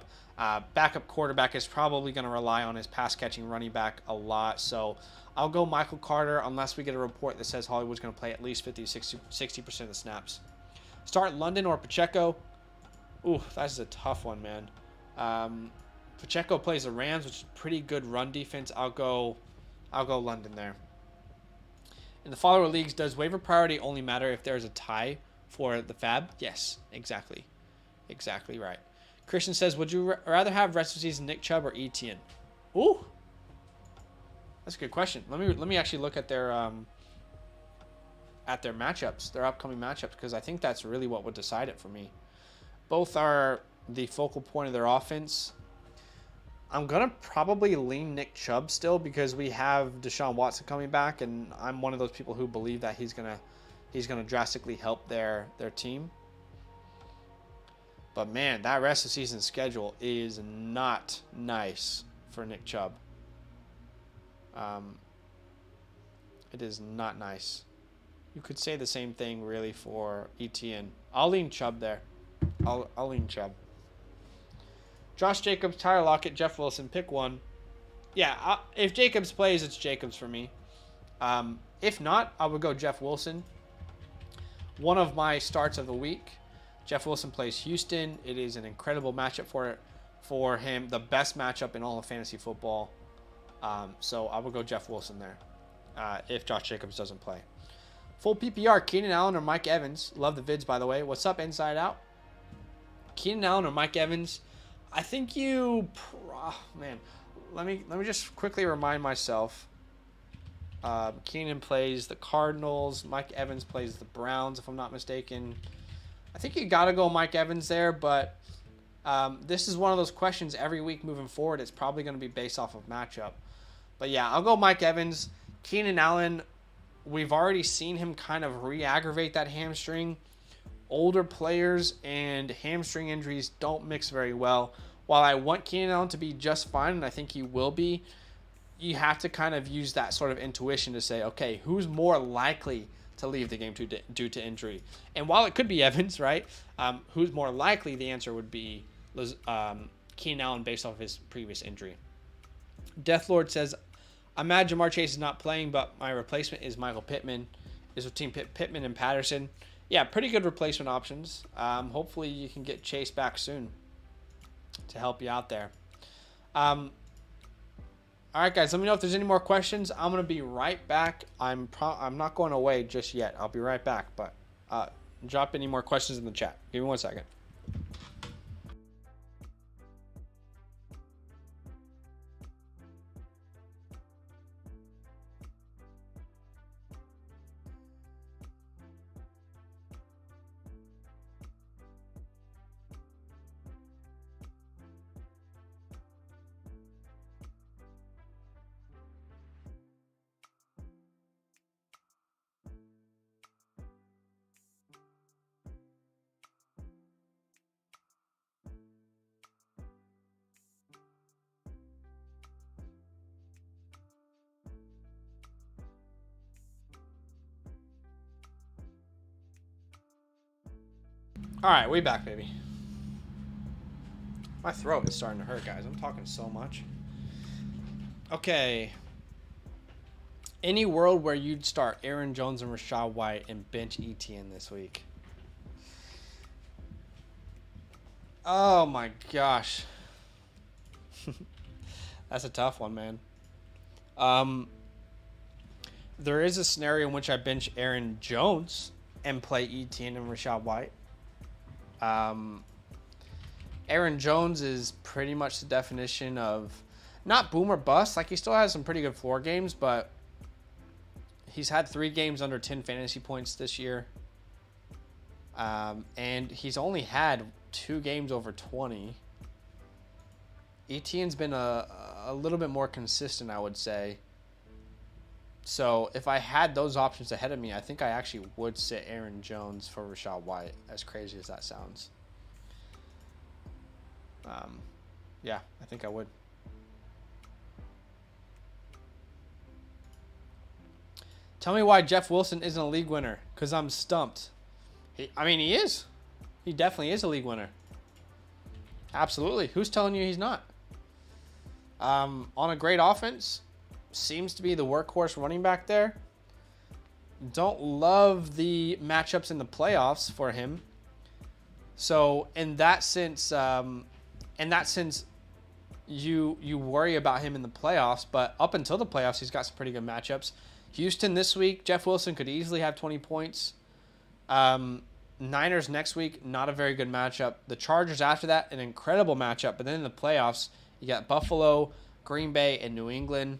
Backup quarterback is probably going to rely on his pass-catching running back a lot. So I'll go Michael Carter unless we get a report that says Hollywood's going to play at least 50 to 60% of the snaps. Start London or Pacheco. Ooh, that's a tough one, man. Pacheco plays the Rams, which is pretty good run defense. I'll go London there. In the follower leagues, does waiver priority only matter if there's a tie for the fab? Yes, exactly. Exactly right. Christian says, would you rather have rest of season Nick Chubb or Etienne? Ooh. That's a good question. Let me actually look at their at their matchups, their upcoming matchups, because I think that's really what would decide it for me. Both are the focal point of their offense. I'm going to probably lean Nick Chubb still because we have Deshaun Watson coming back, and I'm one of those people who believe that he's going to drastically help their team. But man, that rest of season schedule is not nice for Nick Chubb. It is not nice. You could say the same thing really for ETN. I'll lean Chubb there. I'll lean Chubb. Josh Jacobs, Tyler Lockett, Jeff Wilson. Pick one. Yeah, if Jacobs plays, it's Jacobs for me. If not, I would go Jeff Wilson. One of my starts of the week. Jeff Wilson plays Houston. It is an incredible matchup for him. The best matchup in all of fantasy football. So I would go Jeff Wilson there if Josh Jacobs doesn't play. Full PPR, Keenan Allen or Mike Evans. Love the vids, by the way. What's up, Inside Out? Keenan Allen or Mike Evans? I think man, let me just quickly remind myself. Keenan plays the Cardinals. Mike Evans plays the Browns, if I'm not mistaken. I think you got to go Mike Evans there, but this is one of those questions every week moving forward. It's probably going to be based off of matchup. But yeah, I'll go Mike Evans. Keenan Allen, we've already seen him kind of re-aggravate that hamstring. Older players and hamstring injuries don't mix very well. While I want Keenan Allen to be just fine, and I think he will be, you have to kind of use that sort of intuition to say, okay, who's more likely to leave the game due to injury? And while it could be Evans, right, who's more likely, the answer would be Keenan Allen based off of his previous injury. Deathlord says, I imagine Jamar Chase is not playing, but my replacement is Michael Pittman. Is between Pittman and Patterson. Yeah, pretty good replacement options. Hopefully you can get Chase back soon to help you out there. All right, guys, let me know if there's any more questions. I'm going to be right back. I'm not going away just yet. I'll be right back, but drop any more questions in the chat. Give me 1 second. All right, we back, baby. My throat is starting to hurt, guys. I'm talking so much. Okay. Any world where you'd start Aaron Jones and Rachaad White and bench ETN this week? Oh, my gosh. That's a tough one, man. There is a scenario in which I bench Aaron Jones and play ETN and Rachaad White. Aaron Jones is pretty much the definition of not boom or bust. Like, he still has some pretty good floor games, but he's had 3 games under 10 fantasy points this year. And he's only had 2 games over 20. ETN's been a little bit more consistent, I would say. So if I had those options ahead of me, I think I actually would sit Aaron Jones for Rachaad White, as crazy as that sounds. Yeah, I think I would. Tell me why Jeff Wilson isn't a league winner, because I'm stumped. He is. He definitely is a league winner. Absolutely. Who's telling you he's not? On a great offense, seems to be the workhorse running back there. Don't love the matchups in the playoffs for him. So in that sense, you worry about him in the playoffs. But up until the playoffs, he's got some pretty good matchups. Houston this week, Jeff Wilson could easily have 20 points. Niners next week, not a very good matchup. The Chargers after that, an incredible matchup. But then in the playoffs, you got Buffalo, Green Bay, and New England.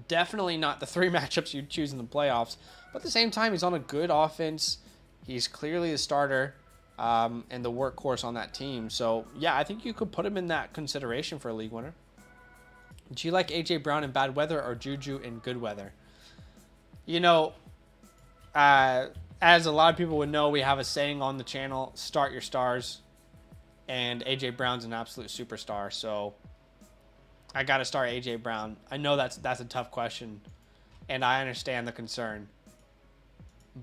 Definitely not the 3 matchups you'd choose in the playoffs. But at the same time, he's on a good offense. He's clearly the starter and the workhorse on that team. So, yeah, I think you could put him in that consideration for a league winner. Do you like A.J. Brown in bad weather or Juju in good weather? You know, as a lot of people would know, we have a saying on the channel, start your stars. And A.J. Brown's an absolute superstar. So, I got to start A.J. Brown. I know that's a tough question, and I understand the concern.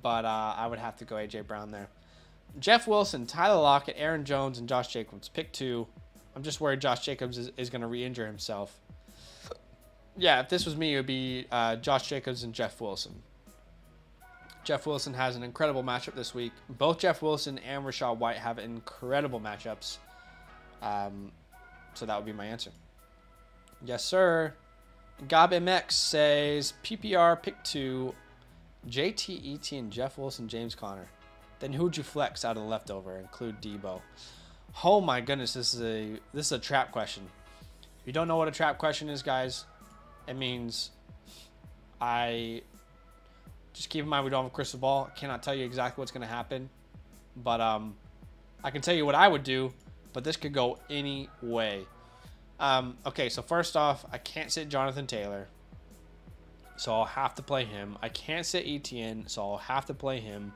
But I would have to go A.J. Brown there. Jeff Wilson, Tyler Lockett, Aaron Jones, and Josh Jacobs. Pick 2. I'm just worried Josh Jacobs is going to re-injure himself. Yeah, if this was me, it would be Josh Jacobs and Jeff Wilson. Jeff Wilson has an incredible matchup this week. Both Jeff Wilson and Rachaad White have incredible matchups. So that would be my answer. Yes, sir. Gob MX says, PPR, pick 2, JT, ET, and Jeff Wilson, James Conner. Then who'd you flex out of the leftover? Include Debo. Oh my goodness, this is a trap question. If you don't know what a trap question is, guys, it means just keep in mind we don't have a crystal ball. I cannot tell you exactly what's going to happen. But I can tell you what I would do, but this could go any way. Okay, so first off, I can't sit Jonathan Taylor, so I'll have to play him. I can't sit ETN, so I'll have to play him.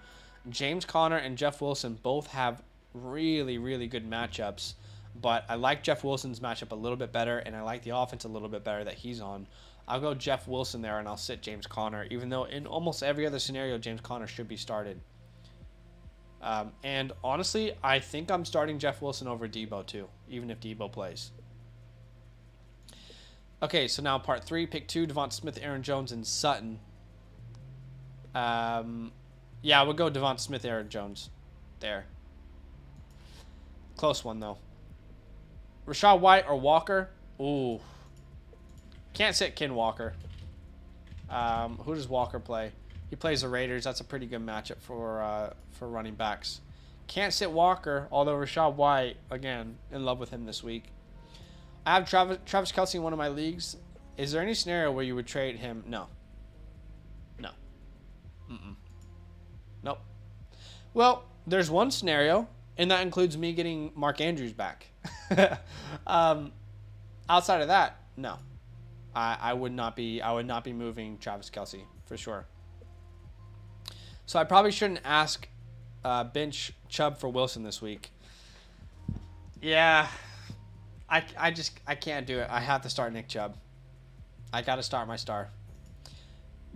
James Conner and Jeff Wilson both have really, really good matchups, but I like Jeff Wilson's matchup a little bit better, and I like the offense a little bit better that he's on. I'll go Jeff Wilson there, and I'll sit James Conner, even though in almost every other scenario, James Conner should be started. And honestly, I think I'm starting Jeff Wilson over Debo too, even if Debo plays. Okay, so now part 3, pick 2, Devonta Smith, Aaron Jones, and Sutton. Yeah, we'll go Devonta Smith, Aaron Jones. There. Close one, though. Rachaad White or Walker? Ooh. Can't sit Ken Walker. Who does Walker play? He plays the Raiders. That's a pretty good matchup for running backs. Can't sit Walker, although Rachaad White, again, in love with him this week. I have Travis Kelce in one of my leagues. Is there any scenario where you would trade him? No. No. Nope. Well, there's one scenario, and that includes me getting Mark Andrews back. Outside of that, no. I would not be moving Travis Kelce for sure. So I probably shouldn't ask bench Chubb for Wilson this week. Yeah. I can't do it. I have to start Nick Chubb. I got to start my star.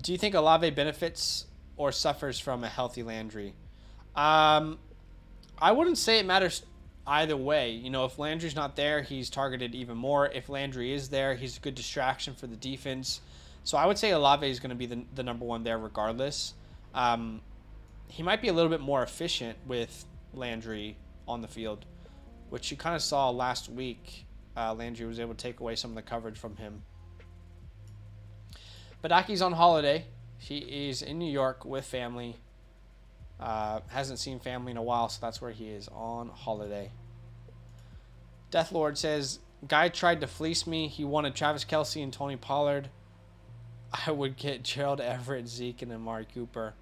Do you think Olave benefits or suffers from a healthy Landry? I wouldn't say it matters either way. You know, if Landry's not there, he's targeted even more. If Landry is there, he's a good distraction for the defense. So I would say Olave is going to be the number one there regardless. He might be a little bit more efficient with Landry on the field, which you kind of saw last week. Landry was able to take away some of the coverage from him. Badake's on holiday. He is in New York with family. Hasn't seen family in a while, so that's where he is on holiday. Deathlord says, guy tried to fleece me. He wanted Travis Kelce and Tony Pollard. I would get Gerald Everett, Zeke, and Amari Cooper.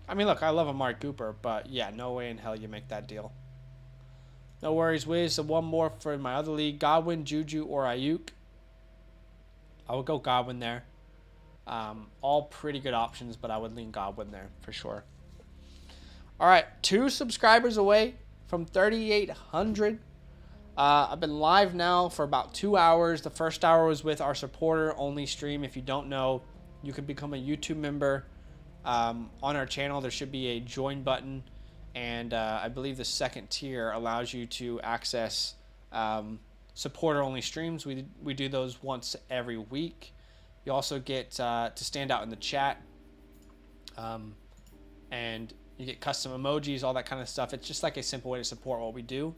I mean, look, I love Amari Cooper, but yeah, no way in hell you make that deal. No worries, Wiz. So one more for my other league. Godwin, Juju, or Ayuk. I would go Godwin there. All pretty good options, but I would lean Godwin there for sure. All right, 2 subscribers away from 3,800. I've been live now for about 2 hours. The first hour was with our supporter-only stream. If you don't know, you can become a YouTube member. On our channel, there should be a join button. And I believe the second tier allows you to access supporter-only streams. We do those once every week. You also get to stand out in the chat. And you get custom emojis, all that kind of stuff. It's just like a simple way to support what we do.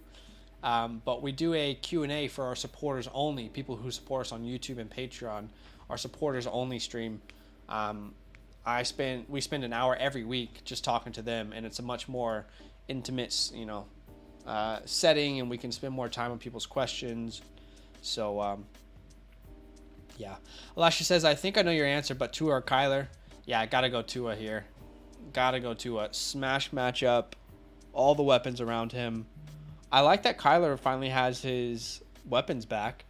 But we do a Q&A for our supporters only. People who support us on YouTube and Patreon. Our supporters only stream. We spend an hour every week just talking to them, and it's a much more intimate, setting, and we can spend more time on people's questions. So, Yeah. Elisha says, I think I know your answer, but Tua or Kyler? Yeah, I got to go Tua here. Got to go Tua. Smash matchup. All the weapons around him. I like that Kyler finally has his weapons back.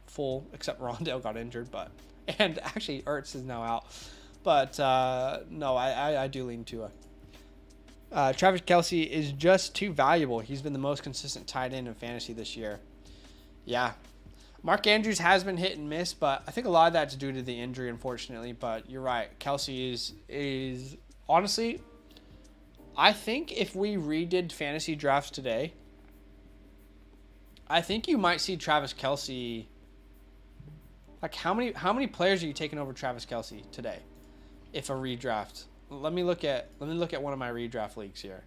Full, except Rondale got injured, but... And actually, Ertz is now out. But, no, I do lean Tua. Travis Kelce is just too valuable. He's been the most consistent tight end in fantasy this year. Yeah. Mark Andrews has been hit and miss, but I think a lot of that's due to the injury, unfortunately. But you're right. Kelce is honestly, I think if we redid fantasy drafts today, I think you might see Travis Kelce. Like, how many players are you taking over Travis Kelce today? If a redraft. Let me look at one of my redraft leagues here.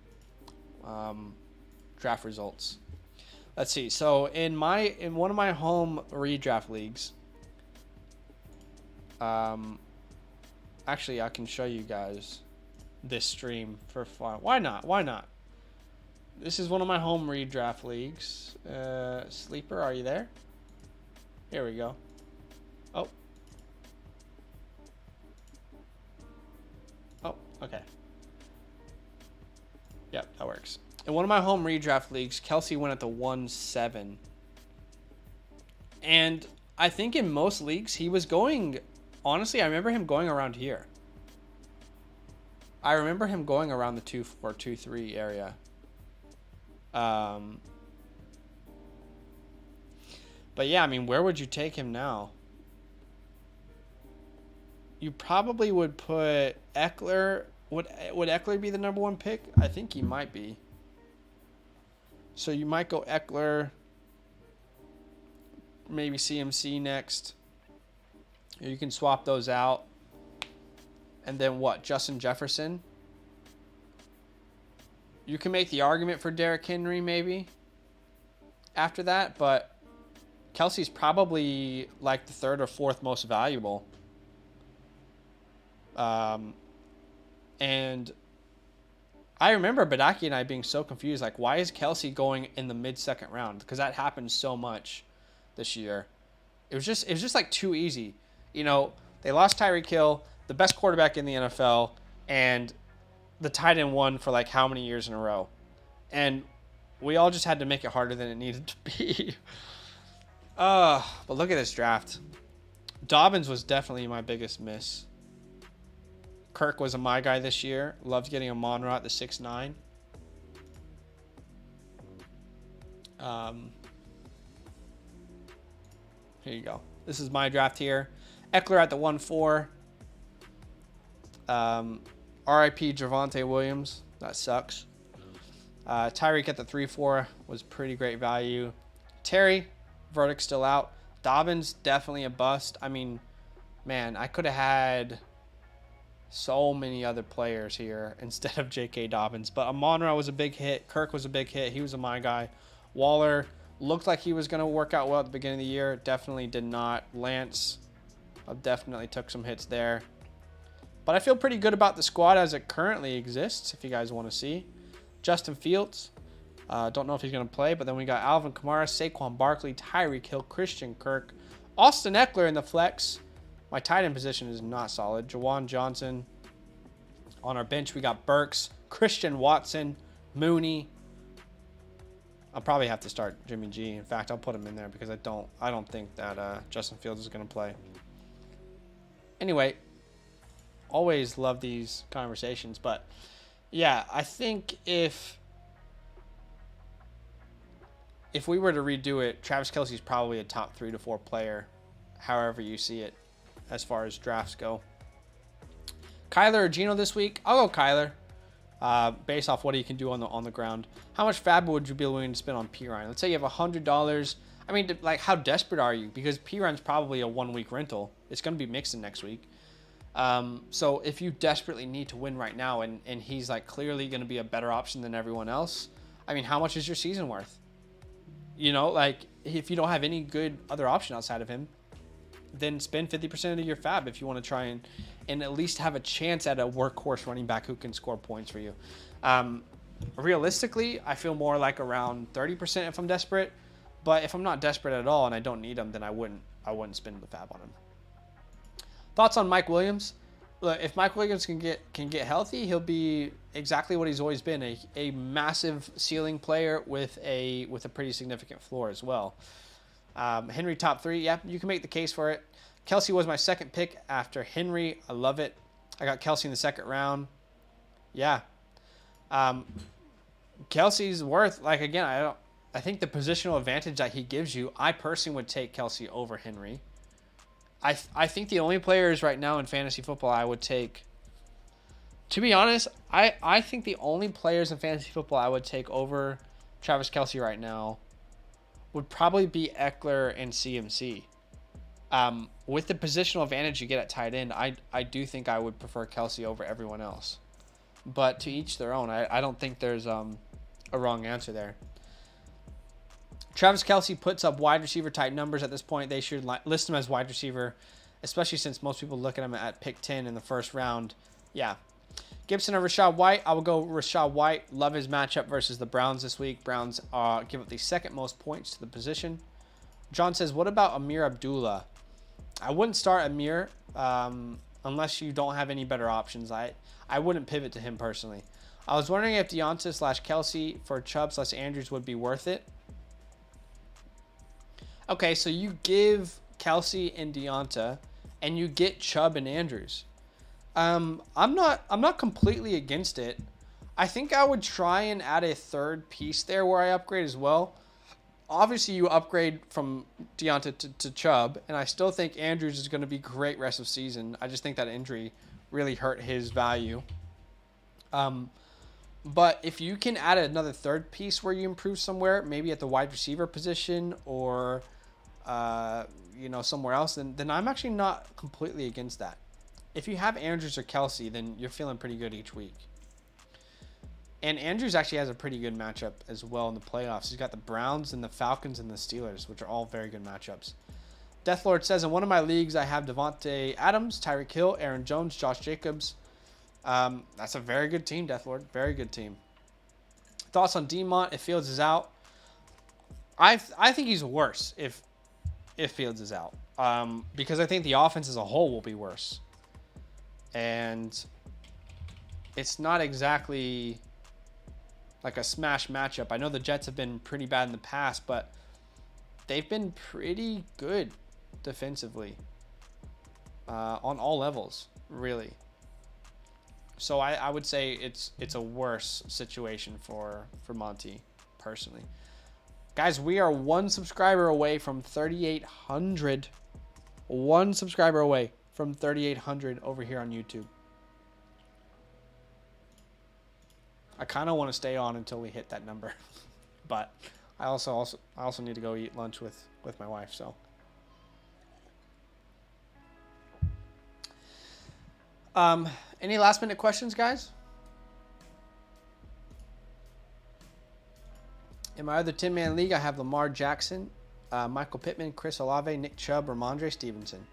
Draft results. Let's see. So in one of my home redraft leagues, actually I can show you guys this stream for fun. Why not? This is one of my home redraft leagues. Sleeper, are you there? Here we go. Oh, okay. Yep, that works. In one of my home redraft leagues, Kelce went at the 1-7. And I think in most leagues, he was going... Honestly, I remember him going around here. I remember him going around the 2-4, 2-3 area. But yeah, I mean, where would you take him now? You probably would put Eckler. Would Eckler be the number one pick? I think he might be. So you might go Eckler. Maybe CMC next. You can swap those out. And then what? Justin Jefferson. You can make the argument for Derrick Henry maybe after that, but Kelce's probably like the third or fourth most valuable. And I remember Badake and I being so confused, like, why is Kelce going in the mid-second round? Because that happened so much this year. It was just like too easy. You know, they lost Tyreek Hill, the best quarterback in the NFL, and the tight end won for like how many years in a row. And we all just had to make it harder than it needed to be. But look at this draft. Dobbins was definitely my biggest miss. Kirk was my guy this year. Loved getting a Monroe at the 6'9". Here you go. This is my draft here. Eckler at the 1-4. RIP Javonte Williams. That sucks. Tyreek at the 3-4 was pretty great value. Terry, verdict still out. Dobbins, definitely a bust. I mean, man, I could have had so many other players here instead of J.K. Dobbins. But Amon-Ra was a big hit. Kirk was a big hit. He was my guy. Waller looked like he was going to work out well at the beginning of the year. Definitely did not. Lance definitely took some hits there. But I feel pretty good about the squad as it currently exists, if you guys want to see. Justin Fields. Don't know if he's going to play. But then we got Alvin Kamara, Saquon Barkley, Tyreek Hill, Christian Kirk, Austin Eckler in the flex. My tight end position is not solid. Jawan Johnson. On our bench, we got Burks, Christian Watson, Mooney. I'll probably have to start Jimmy G. In fact, I'll put him in there because I don't think that Justin Fields is going to play. Anyway, always love these conversations. But, yeah, I think if we were to redo it, Travis Kelce's probably a top 3 to 4 player, however you see it, as far as drafts go. Kyler or Geno this week? I'll go Kyler, based off what he can do on the ground. How much fab would you be willing to spend on Pirine? Let's say you have $100. I mean, like, how desperate are you? Because Pirine's probably a 1-week rental. It's going to be Mixon next week. So if you desperately need to win right now and he's like clearly going to be a better option than everyone else, I mean, how much is your season worth? You know, like, if you don't have any good other option outside of him, then spend 50% of your fab if you want to try and at least have a chance at a workhorse running back who can score points for you. Realistically, I feel more like around 30% if I'm desperate. But if I'm not desperate at all and I don't need him, then I wouldn't spend the fab on him. Thoughts on Mike Williams? Look, if Mike Williams can get healthy, he'll be exactly what he's always been, a massive ceiling player with a pretty significant floor as well. Henry top 3, yeah, you can make the case for it. Kelsey was my second pick after Henry. I love it. I got Kelsey in the second round. Yeah. Kelsey's worth, like, again, I think the positional advantage that he gives you, I personally would take Kelsey over Henry. I think the only players right now in fantasy football I would take, to be honest, I think the only players in fantasy football I would take over Travis Kelsey right now would probably be Eckler and CMC. With the positional advantage you get at tight end, I do think I would prefer Kelsey over everyone else. But to each their own. I don't think there's a wrong answer there. Travis Kelsey puts up wide receiver type numbers at this point. They should list him as wide receiver, especially since most people look at him at pick 10 in the first round. Yeah. Gibson or Rachaad White? I will go Rachaad White. Love his matchup versus the Browns this week. Browns give up the second most points to the position. John says, what about Amir Abdullah? I wouldn't start Amir unless you don't have any better options. I wouldn't pivot to him personally. I was wondering if Deonta / Kelsey for Chubb / Andrews would be worth it. Okay, so you give Kelsey and Deonta, and you get Chubb and Andrews. I'm not completely against it. I think I would try and add a third piece there where I upgrade as well. Obviously, you upgrade from Deonta to Chubb, and I still think Andrews is going to be great rest of season. I just think that injury really hurt his value. But if you can add another third piece where you improve somewhere, maybe at the wide receiver position or somewhere else, then I'm actually not completely against that. If you have Andrews or Kelsey, then you're feeling pretty good each week. And Andrews actually has a pretty good matchup as well in the playoffs. He's got the Browns and the Falcons and the Steelers, which are all very good matchups. Deathlord says, in one of my leagues, I have Devontae Adams, Tyreek Hill, Aaron Jones, Josh Jacobs. That's a very good team, Deathlord. Very good team. Thoughts on Demont if Fields is out? I think he's worse if Fields is out. Because I think the offense as a whole will be worse. And it's not exactly like a smash matchup. I know the Jets have been pretty bad in the past, but they've been pretty good defensively on all levels, really. So I would say it's a worse situation for Monty, personally. Guys, we are one subscriber away from 3,800. One subscriber away from 3,800 over here on YouTube. I kind of want to stay on until we hit that number, but I also need to go eat lunch with my wife. So, any last minute questions, guys? In my other 10-man league, I have Lamar Jackson, Michael Pittman, Chris Olave, Nick Chubb, Ramondre Stevenson.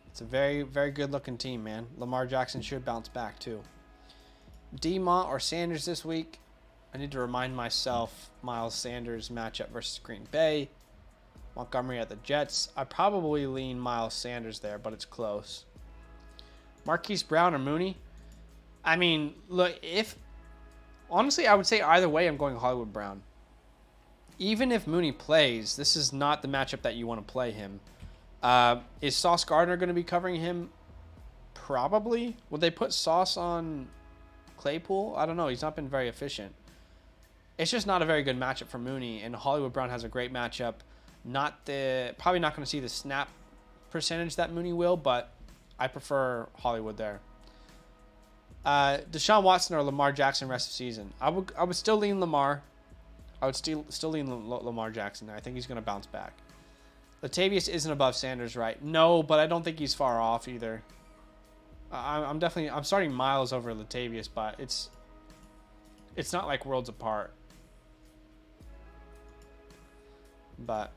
It's a very, very good-looking team, man. Lamar Jackson should bounce back, too. Demont or Sanders this week. I need to remind myself Miles Sanders matchup versus Green Bay. Montgomery at the Jets. I probably lean Miles Sanders there, but it's close. Marquise Brown or Mooney? I mean, look, honestly, I would say either way, I'm going Hollywood Brown. Even if Mooney plays, this is not the matchup that you want to play him. Is Sauce Gardner going to be covering him? Probably. Would they put Sauce on Claypool? I don't know. He's not been very efficient. It's just not a very good matchup for Mooney, and Hollywood Brown has a great matchup. Probably not going to see the snap percentage that Mooney will, but I prefer Hollywood there. Deshaun Watson or Lamar Jackson rest of season? I would still lean Lamar. I would still lean Lamar Jackson there. I think he's going to bounce back. Latavius isn't above Sanders, right? No, but I don't think he's far off either. I'm starting Miles over Latavius, but it's not like worlds apart. But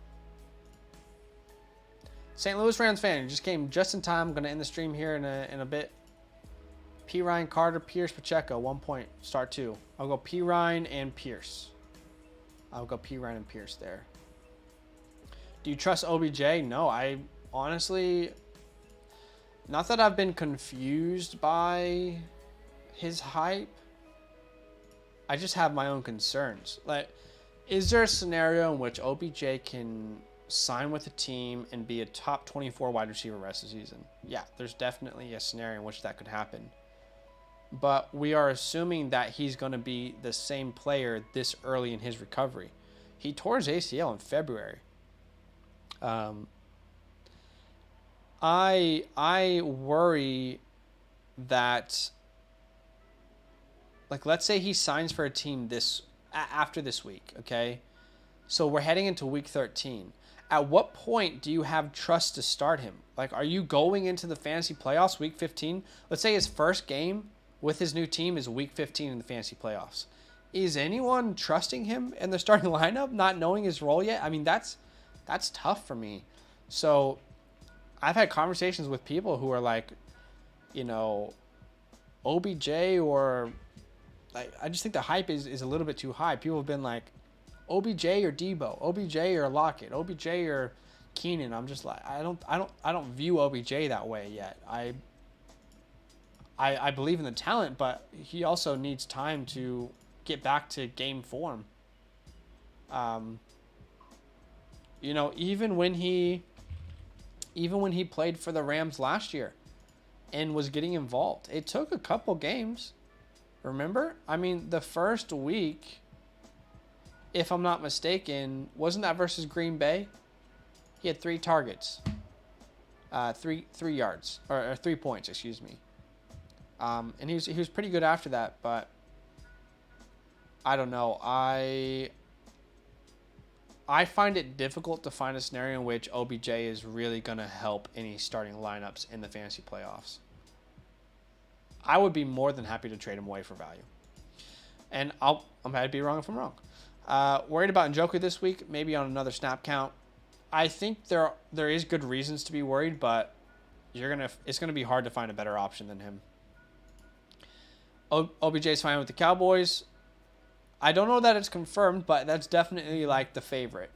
St. Louis Rams fan, you just came just in time. I'm going to end the stream here in a bit. P. Ryan, Carter, Pierce, Pacheco, 1 point, start 2. I'll go P. Ryan and Pierce. I'll go P. Ryan and Pierce there. Do you trust OBJ? No, I honestly, not that I've been confused by his hype. I just have my own concerns. Like, is there a scenario in which OBJ can sign with a team and be a top 24 wide receiver rest of the season? Yeah, there's definitely a scenario in which that could happen. But we are assuming that he's going to be the same player this early in his recovery. He tore his ACL in February. I worry that, like, let's say he signs for a team after this week, okay? So we're heading into week 13. At what point do you have trust to start him? Like, are you going into the fantasy playoffs week 15? Let's say his first game with his new team is week 15 in the fantasy playoffs. Is anyone trusting him in the starting lineup, not knowing his role yet? I mean, that's tough for me. So I've had conversations with people who are like, you know, OBJ or, like, I just think the hype is a little bit too high. People have been like, OBJ or Debo, OBJ or Lockett, OBJ or Keenan. I'm just like, I don't view OBJ that way yet. I believe in the talent, but he also needs time to get back to game form. You know, even when he played for the Rams last year and was getting involved, it took a couple games. Remember? I mean, the first week, if I'm not mistaken, wasn't that versus Green Bay? He had 3 targets, 3 yards or 3 points, excuse me. And he was pretty good after that, but I don't know. I find it difficult to find a scenario in which OBJ is really going to help any starting lineups in the fantasy playoffs. I would be more than happy to trade him away for value. And I'm happy to be wrong if I'm wrong. Worried about Njoku this week, maybe on another snap count. I think there is good reasons to be worried, but it's gonna be hard to find a better option than him. OBJ is fine with the Cowboys. I don't know that it's confirmed, but that's definitely like the favorite.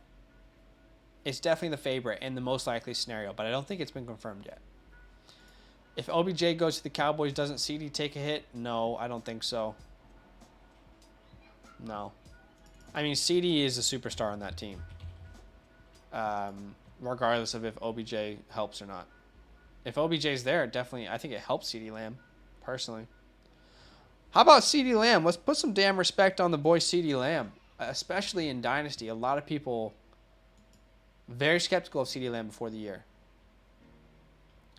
It's definitely the favorite and the most likely scenario, but I don't think it's been confirmed yet. If OBJ goes to the Cowboys, doesn't CD take a hit? No, I don't think so. No. I mean, CD is a superstar on that team. Regardless of if OBJ helps or not. If OBJ's there, definitely, I think it helps CD Lamb, personally. How about CD Lamb? Let's put some damn respect on the boy CD Lamb, especially in Dynasty. A lot of people very skeptical of CD Lamb before the year.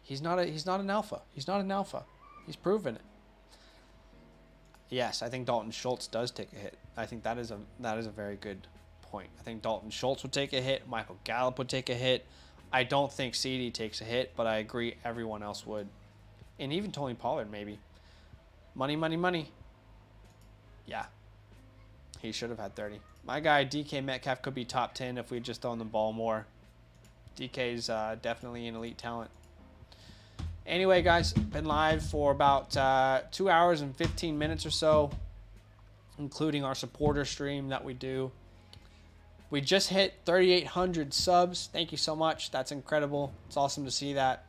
He's not an alpha. He's not an alpha. He's proven it. Yes, I think Dalton Schultz does take a hit. I think that is a very good point. I think Dalton Schultz would take a hit. Michael Gallup would take a hit. I don't think CD takes a hit, but I agree everyone else would. And even Tony Pollard, maybe. Money, money, money. Yeah. He should have had 30. My guy, DK Metcalf, could be top 10 if we had just thrown the ball more. DK's definitely an elite talent. Anyway, guys, been live for about 2 hours and 15 minutes or so, including our supporter stream that we do. We just hit 3,800 subs. Thank you so much. That's incredible. It's awesome to see that.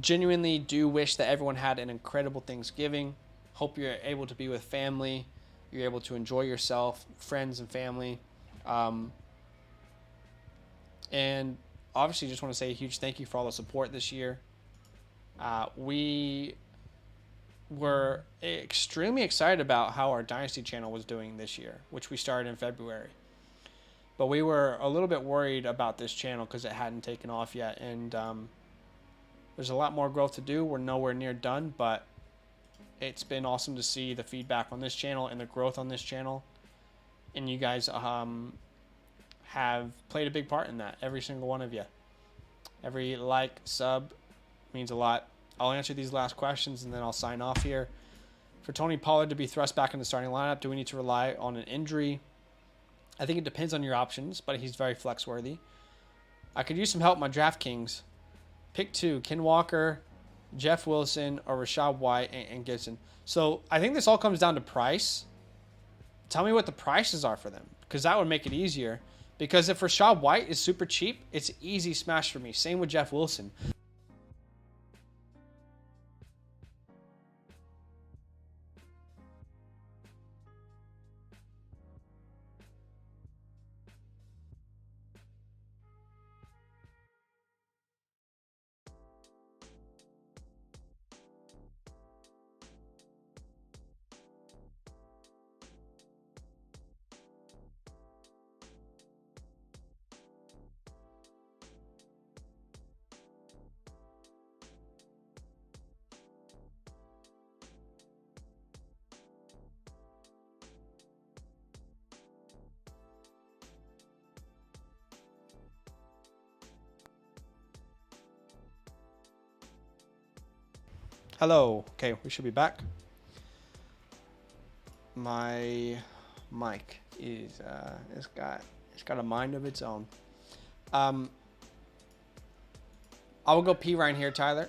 Genuinely do wish that everyone had an incredible Thanksgiving. Hope you're able to be with family. You're able to enjoy yourself, friends and family. And obviously just want to say a huge thank you for all the support this year. We were extremely excited about how our Dynasty channel was doing this year, which we started in February. But we were a little bit worried about this channel because it hadn't taken off yet. And there's a lot more growth to do. We're nowhere near done, but it's been awesome to see the feedback on this channel and the growth on this channel. And you guys have played a big part in that. Every single one of you. Every like, sub means a lot. I'll answer these last questions and then I'll sign off here. For Tony Pollard to be thrust back in the starting lineup, do we need to rely on an injury? I think it depends on your options, but he's very flex worthy. I could use some help in my DraftKings. Pick 2, Ken Walker, Jeff Wilson, or Rashad White and Gibson. So I think this all comes down to price. Tell me what the prices are for them, because that would make it easier. Because if Rashad White is super cheap, it's easy smash for me. Same with Jeff Wilson. Hello. Okay, we should be back. My mic is it's got a mind of its own. I will go P Ryan here, Tyler.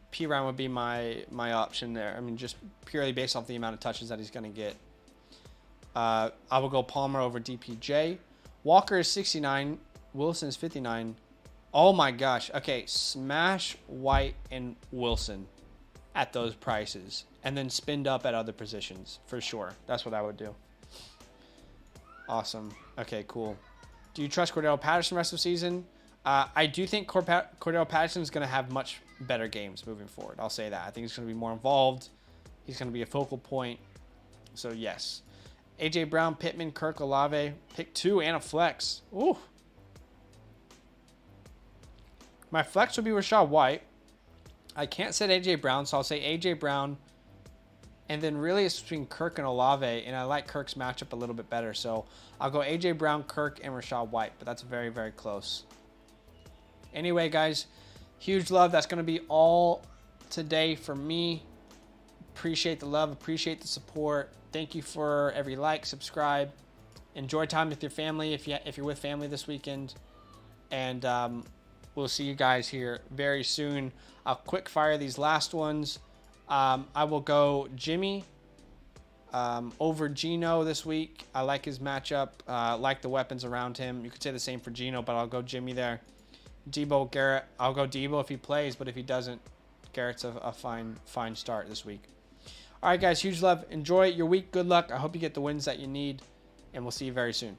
P Ryan would be my option there. I mean, just purely based off the amount of touches that he's going to get. I will go Palmer over DPJ. Walker is 69. Wilson is 59. Oh my gosh. Okay, smash White and Wilson at those prices. And then spinned up at other positions, for sure. That's what I would do. Awesome. Okay, cool. Do you trust Cordell Patterson rest of the season? I do think Cordell Patterson is going to have much better games moving forward. I'll say that. I think he's going to be more involved. He's going to be a focal point. So, yes. A.J. Brown, Pittman, Kirk, Olave. Pick 2 and a flex. Ooh. My flex would be Rashad White. I can't set A.J. Brown, so I'll say A.J. Brown. And then really it's between Kirk and Olave, and I like Kirk's matchup a little bit better. So I'll go A.J. Brown, Kirk, and Rashad White, but that's very, very close. Anyway, guys, huge love. That's going to be all today for me. Appreciate the love. Appreciate the support. Thank you for every like, subscribe. Enjoy time with your family if you're with family this weekend. And we'll see you guys here very soon. I'll quick fire these last ones. I will go Jimmy over Geno this week. I like his matchup. Like the weapons around him. You could say the same for Geno, but I'll go Jimmy there. Debo, Garrett. I'll go Debo if he plays, but if he doesn't, Garrett's a fine start this week. All right, guys, huge love. Enjoy your week. Good luck. I hope you get the wins that you need, and we'll see you very soon.